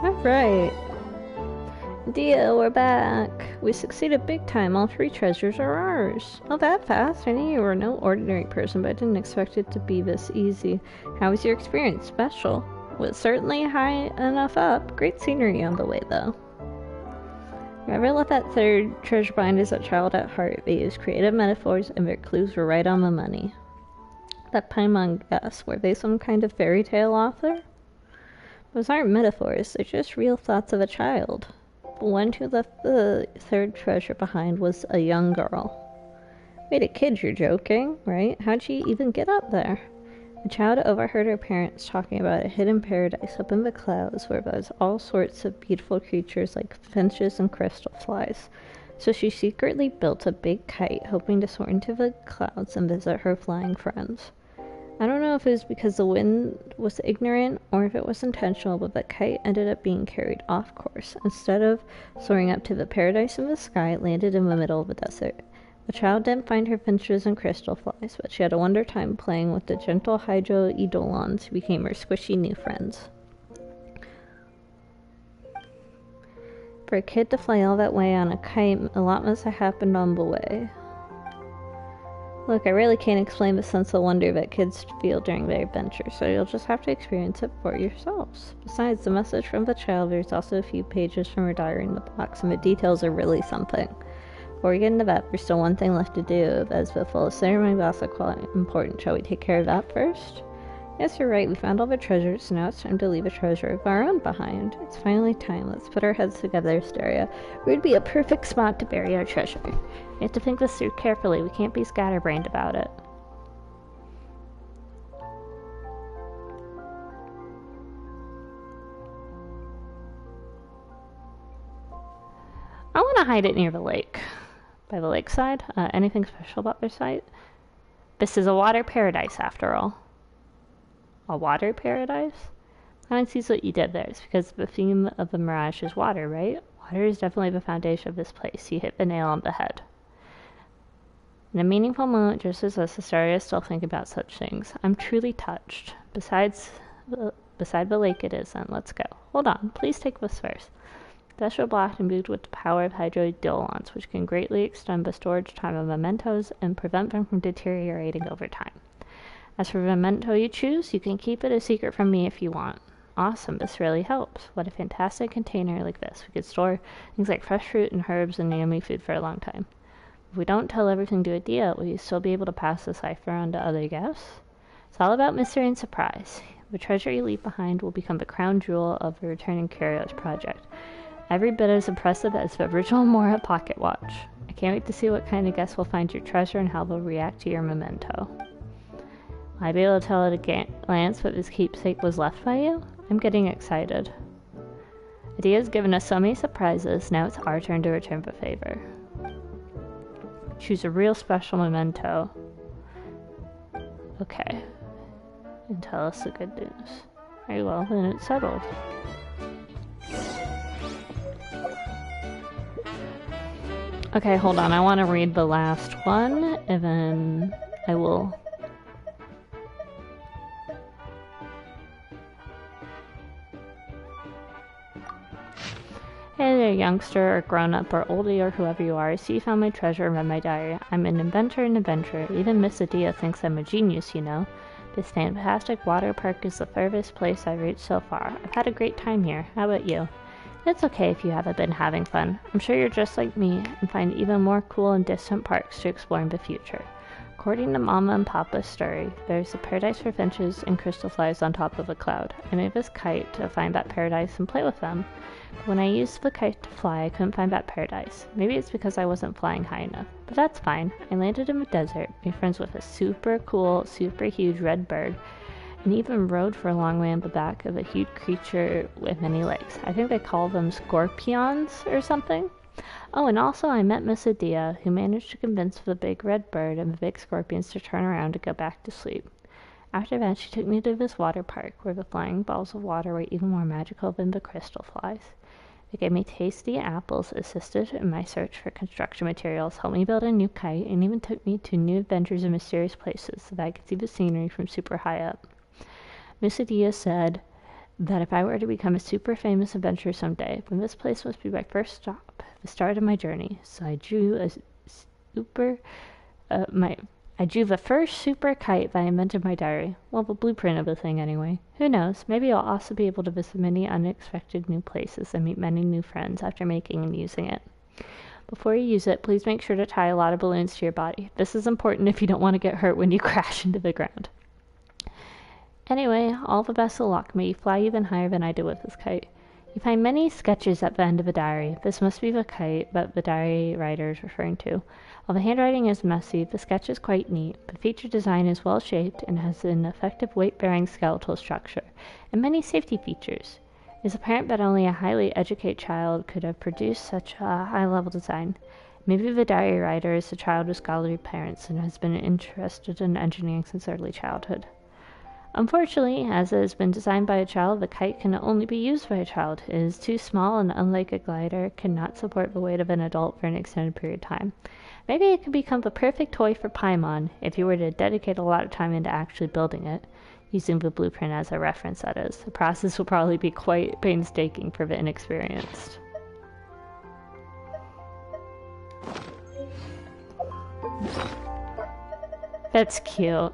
Alright. Dia, we're back. We succeeded big time. All 3 treasures are ours. Not that fast. I knew you were no ordinary person, but I didn't expect it to be this easy. How was your experience? Special. Was certainly high enough up. Great scenery on the way, though. Whoever left that 3rd treasure behind is a child at heart. They used creative metaphors, and their clues were right on the money. That Paimon guess, were they some kind of fairy tale author? Those aren't metaphors, they're just real thoughts of a child. The one who left the 3rd treasure behind was a young girl. Wait, a kid, you're joking, right? How'd she even get up there? The child overheard her parents talking about a hidden paradise up in the clouds where there was all sorts of beautiful creatures like finches and crystal flies. So she secretly built a big kite, hoping to soar into the clouds and visit her flying friends. I don't know if it was because the wind was ignorant or if it was intentional, but the kite ended up being carried off course. Instead of soaring up to the paradise in the sky, it landed in the middle of the desert. The child didn't find her finches and crystal flies, but she had a wonder time playing with the gentle hydro eidolons who became her squishy new friends. For a kid to fly all that way on a kite, a lot must have happened on the way. Look, I really can't explain the sense of wonder that kids feel during their adventure, so you'll just have to experience it for yourselves. Besides, the message from the child, there's also a few pages from her diary in the box, and the details are really something. Before we get into that, there's still one thing left to do. As the full ceremony, but also quite important. Shall we take care of that first? Yes, you're right. We found all the treasures, so now it's time to leave a treasure of our own behind. It's finally time. Let's put our heads together, Asteria. Where would be a perfect spot to bury our treasure? We have to think this through carefully. We can't be scatterbrained about it. I want to hide it near the lake. By the lakeside? Anything special about their site? This is a water paradise, after all. A water paradise? I see what you did there. It's because the theme of the Mirage is water, right? Water is definitely the foundation of this place. You hit the nail on the head. In a meaningful moment, just as us, Asteria is still thinking about such things. I'm truly touched. Beside the lake it isn't. Let's go. Hold on. Please take this first. Special blocked and imbued with the power of hydroidolons, which can greatly extend the storage time of mementos and prevent them from deteriorating over time. As for the memento you choose, you can keep it a secret from me if you want. Awesome, this really helps. What a fantastic container like this. We could store things like fresh fruit and herbs and yummy food for a long time. If we don't tell everything to Adia, will you still be able to pass the cipher on to other guests? It's all about mystery and surprise. The treasure you leave behind will become the crown jewel of the Returning Curios project. Every bit as impressive as the original Mora pocket watch. I can't wait to see what kind of guests will find your treasure and how they'll react to your memento. Will I be able to tell at a glance what this keepsake was left by you? I'm getting excited. Adia's given us so many surprises, now it's our turn to return the favor. Choose a real special memento. Okay. And tell us the good news. Very well, then it's settled. Okay, hold on. I want to read the last one, and then I will... Hey there, youngster, or grown-up, or oldie, or whoever you are. I see you found my treasure and read my diary. I'm an inventor and adventurer. Even Miss Adia thinks I'm a genius, you know. This fantastic water park is the furthest place I've reached so far. I've had a great time here. How about you? It's okay if you haven't been having fun. I'm sure you're just like me and find even more cool and distant parks to explore in the future. According to Mama and Papa's story, there's a paradise for finches and crystal flies on top of a cloud. I made this kite to find that paradise and play with them. But when I used the kite to fly, I couldn't find that paradise. Maybe it's because I wasn't flying high enough. But that's fine. I landed in the desert, made friends with a super cool, super huge red bird, and even rode for a long way on the back of a huge creature with many legs. I think they call them scorpions or something. Oh, and also I met Miss Adia, who managed to convince the big red bird and the big scorpions to turn around and go back to sleep. After that, she took me to this water park, where the flying balls of water were even more magical than the crystal flies. They gave me tasty apples, assisted in my search for construction materials, helped me build a new kite, and even took me to new adventures in mysterious places so that I could see the scenery from super high up. Miss Adia said that if I were to become a super famous adventurer someday, then this place must be my first stop, the start of my journey. So I drew I drew the first super kite that I invented in my diary. Well, the blueprint of the thing anyway. Who knows, maybe I'll also be able to visit many unexpected new places and meet many new friends after making and using it. Before you use it, please make sure to tie a lot of balloons to your body. This is important if you don't want to get hurt when you crash into the ground. Anyway, all the best of luck. May you fly even higher than I did with this kite. You find many sketches at the end of the diary. This must be the kite that the diary writer is referring to. While the handwriting is messy, the sketch is quite neat. The feature design is well shaped and has an effective weight-bearing skeletal structure, and many safety features. It is apparent that only a highly educated child could have produced such a high-level design. Maybe the diary writer is a child with scholarly parents and has been interested in engineering since early childhood. Unfortunately, as it has been designed by a child, the kite can only be used by a child. It is too small and, unlike a glider, cannot support the weight of an adult for an extended period of time. Maybe it could become the perfect toy for Paimon if you were to dedicate a lot of time into actually building it, using the blueprint as a reference, that is. The process will probably be quite painstaking for the inexperienced. That's cute.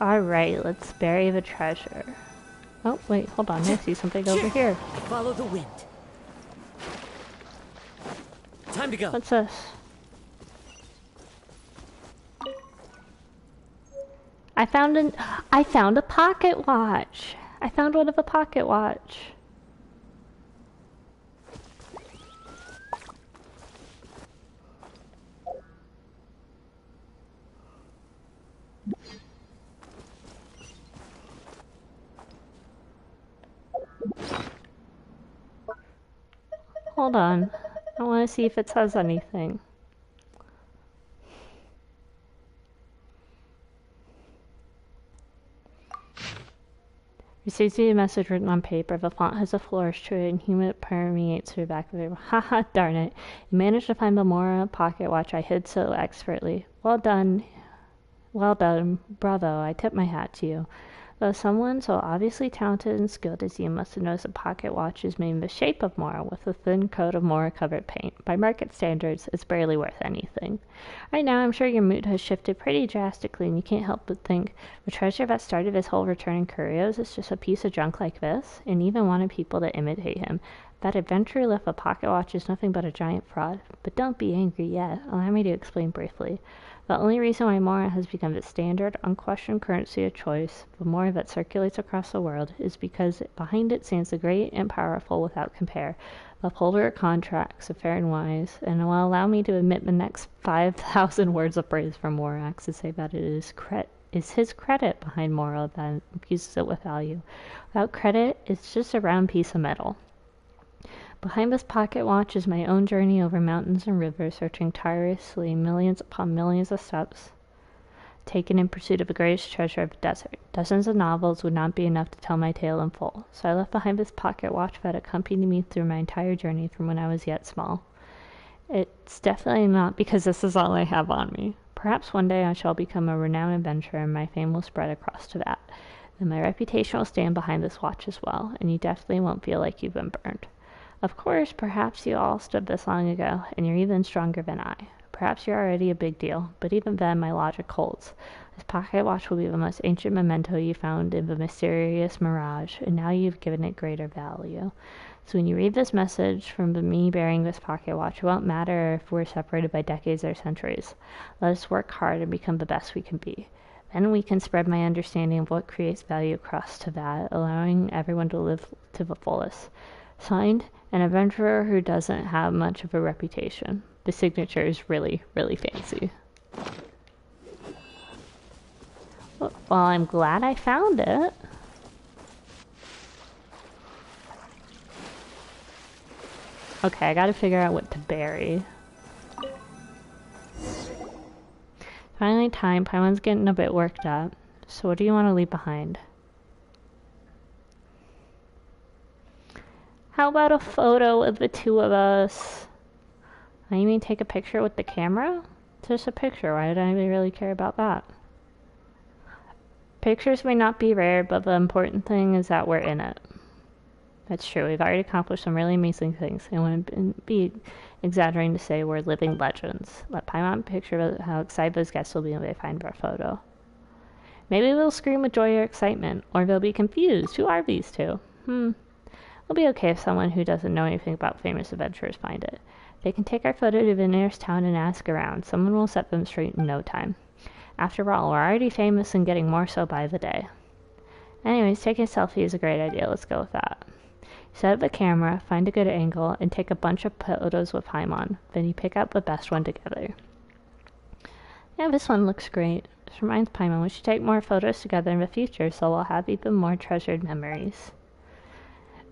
Alright, let's bury the treasure. Oh, wait, hold on. I see something over here.
Follow the wind. Time to go.
What's this? I found a pocket watch. I found one of a pocket watch. Hold on. I want to see if it says anything. Receives a message written on paper. The font has a flourish to it and humor permeates through the back of it. Haha, darn it. You managed to find the Mora pocket watch I hid so expertly. Well done. Well done. Bravo. I tip my hat to you. Though someone so obviously talented and skilled as you must have noticed a pocket watch is made in the shape of Mora with a thin coat of Mora-covered paint. By market standards, it's barely worth anything. Right now, I'm sure your mood has shifted pretty drastically and you can't help but think the treasure that started this whole return in curios is just a piece of junk like this, and even wanted people to imitate him. That adventurer left a pocket watch is nothing but a giant fraud. But don't be angry yet. Allow me to explain briefly. The only reason why Mora has become the standard, unquestioned currency of choice, the Mora that circulates across the world, is because behind it stands the great and powerful without compare, the upholder of contracts, the fair and wise, and it will allow me to admit the next 5,000 words of praise from Morax to say that it is his credit behind Mora that infuses it with value. Without credit, it's just a round piece of metal. Behind this pocket watch is my own journey over mountains and rivers, searching tirelessly millions upon millions of steps taken in pursuit of the greatest treasure of the desert. Dozens of novels would not be enough to tell my tale in full, so I left behind this pocket watch that accompanied me through my entire journey from when I was yet small. It's definitely not because this is all I have on me. Perhaps one day I shall become a renowned adventurer and my fame will spread across to that. Then my reputation will stand behind this watch as well, and you definitely won't feel like you've been burned. Of course, perhaps you all stood this long ago, and you're even stronger than I. Perhaps you're already a big deal, but even then my logic holds. This pocket watch will be the most ancient memento you found in the mysterious mirage, and now you've given it greater value. So when you read this message from me bearing this pocket watch, it won't matter if we're separated by decades or centuries. Let us work hard and become the best we can be. Then we can spread my understanding of what creates value across Teyvat, allowing everyone to live to the fullest. Signed, an adventurer who doesn't have much of a reputation. The signature is really, really fancy. Well, I'm glad I found it. Okay, I gotta figure out what to bury. Finally time, Paimon's getting a bit worked up. So what do you want to leave behind? How about a photo of the two of us? You mean take a picture with the camera? It's just a picture, why did I really care about that? Pictures may not be rare, but the important thing is that we're in it. That's true, we've already accomplished some really amazing things. It wouldn't be exaggerating to say we're living legends. Let Paimon picture how excited those guests will be when they find our photo. Maybe they'll scream with joy or excitement, or they'll be confused. Who are these two? It'll be okay if someone who doesn't know anything about famous adventurers find it. They can take our photo to the nearest town and ask around. Someone will set them straight in no time. After all, we're already famous and getting more so by the day. Anyways, taking a selfie is a great idea. Let's go with that. Set up the camera, find a good angle, and take a bunch of photos with Paimon. Then you pick out the best one together. Yeah, this one looks great. This reminds Paimon we should take more photos together in the future so we'll have even more treasured memories.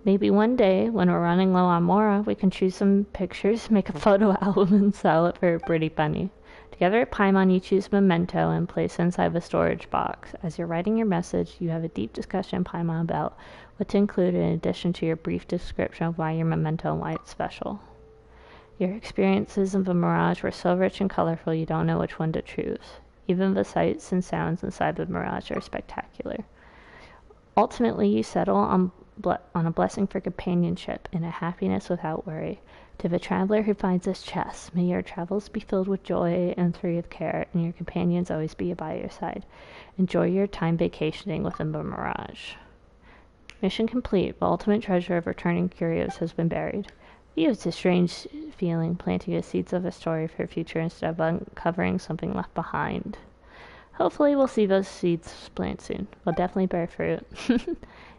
Maybe one day, when we're running low on Mora, we can choose some pictures, make a photo album, and sell it for a pretty penny. Together at Paimon, you choose a memento and place it inside the storage box. As you're writing your message, you have a deep discussion in Paimon about what to include in addition to your brief description of why your memento and why it's special. Your experiences of the Mirage were so rich and colorful you don't know which one to choose. Even the sights and sounds inside the Mirage are spectacular. Ultimately, you settle on a blessing for companionship and a happiness without worry. To the traveler who finds this chest, may your travels be filled with joy and free of care, and your companions always be by your side. Enjoy your time vacationing within the Mirage. Mission complete. The ultimate treasure of returning curios has been buried. It's a strange feeling, planting the seeds of a story for the future instead of uncovering something left behind. Hopefully we'll see those seeds plant soon. They'll definitely bear fruit.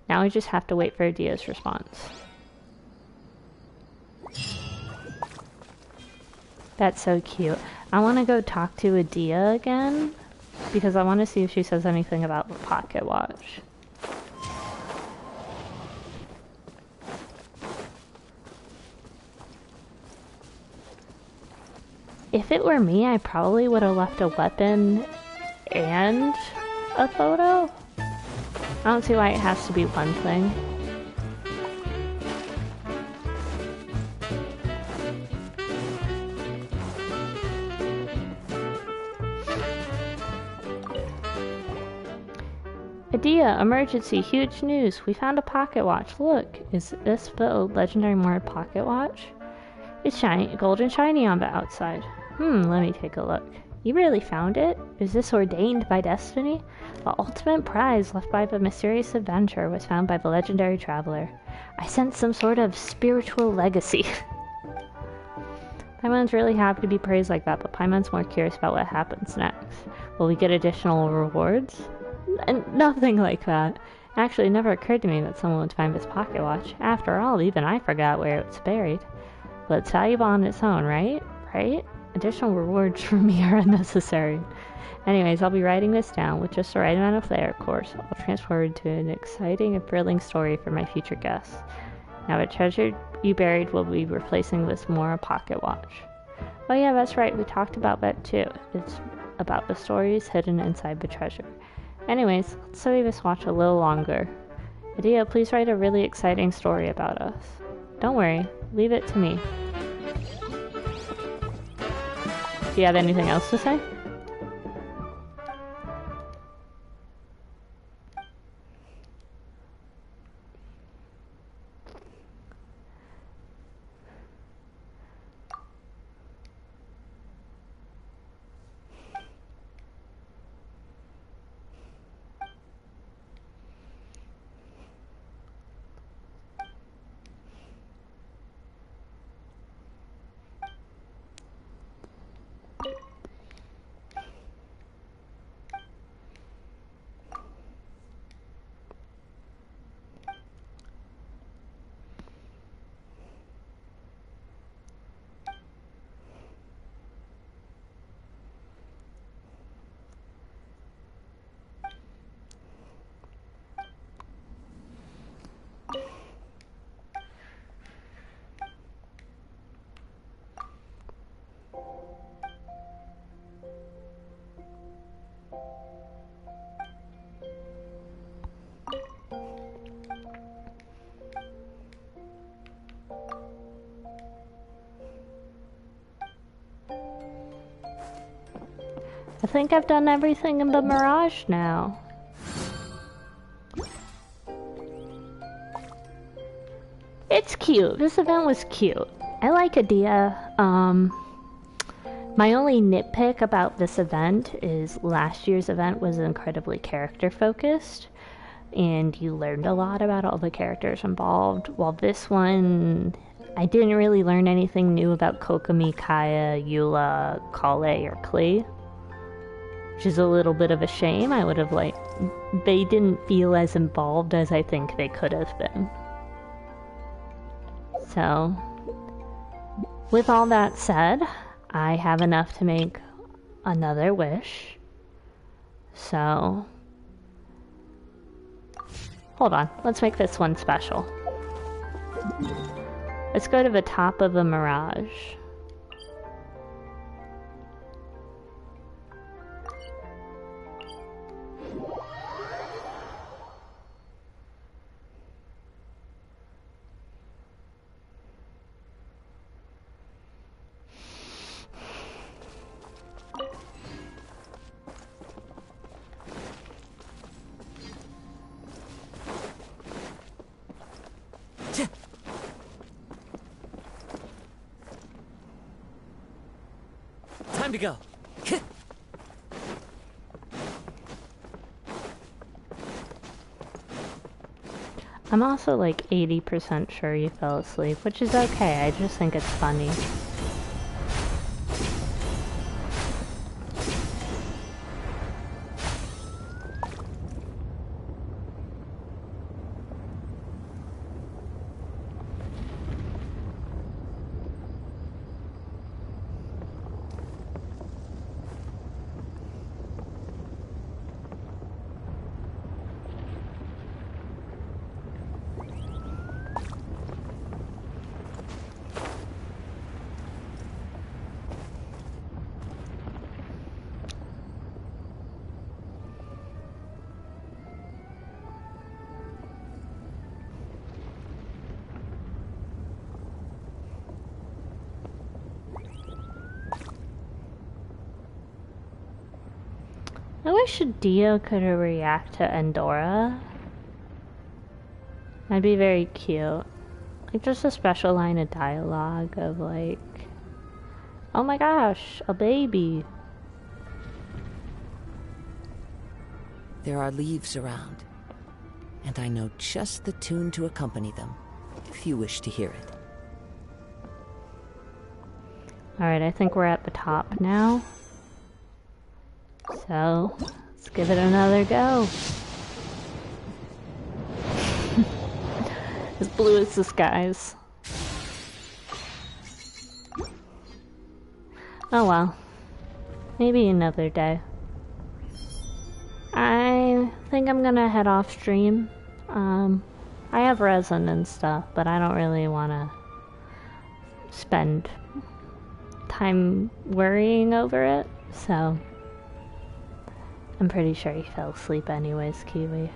Now we just have to wait for Adia's response. That's so cute. I want to go talk to Adia again, because I want to see if she says anything about the pocket watch. If it were me, I probably would have left a weapon and a photo. I don't see why it has to be one thing. Adia, emergency, huge news. We found a pocket watch. Look, is this the legendary Mora pocket watch? It's shiny, golden shiny on the outside. Let me take a look. You really found it? Is this ordained by destiny? The ultimate prize left by the mysterious adventurer was found by the legendary traveler. I sense some sort of spiritual legacy. Paimon's really happy to be praised like that, but Paimon's more curious about what happens next. Will we get additional rewards? Nothing like that. Actually, it never occurred to me that someone would find this pocket watch. After all, even I forgot where it was buried. But it's valuable on its own, right? Right? Additional rewards for me are unnecessary. Anyways, I'll be writing this down with just the right amount of flair, of course. I'll transfer it to an exciting and thrilling story for my future guests. Now, the treasure you buried will be replacing this Mora pocket watch. Oh yeah, that's right, we talked about that too. It's about the stories hidden inside the treasure. Anyways, let's study this watch a little longer. Adia, please write a really exciting story about us. Don't worry, leave it to me. Do you have anything else to say? I think I've done everything in the Mirage now. It's cute. This event was cute. I like Adia. My only nitpick about this event is last year's event was incredibly character focused, and you learned a lot about all the characters involved, while this one, I didn't really learn anything new about Kokomi, Kaya, Eula, Kale, or Klee, which is a little bit of a shame. I would have they didn't feel as involved as I think they could have been. So, with all that said, I have enough to make another wish. So, hold on, let's make this one special. Let's go to the top of the Mirage.
Time to go.
I'm also like 80% sure you fell asleep, which is okay. I just think it's funny. I wish Dio could react to Endora. That'd be very cute. Like just a special line of dialogue of like, oh my gosh, a baby.
There are leaves around, and I know just the tune to accompany them, if you wish to hear it.
Alright, I think we're at the top now. So, let's give it another go. As blue as the skies. Oh well. Maybe another day. I think I'm gonna head off stream. I have resin and stuff, but I don't really want to spend time worrying over it, so I'm pretty sure he fell asleep anyways, Kiwi.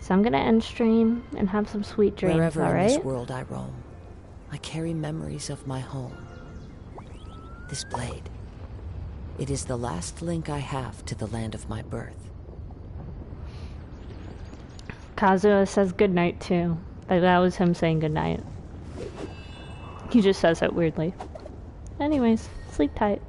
So I'm gonna end stream and have some sweet dreams,
Wherever
all
in
right?
this world I roam, I carry memories of my home. This blade. It is the last link I have to the land of my birth.
Kazuha says goodnight too. Like, that was him saying goodnight. He just says it weirdly. Anyways, sleep tight.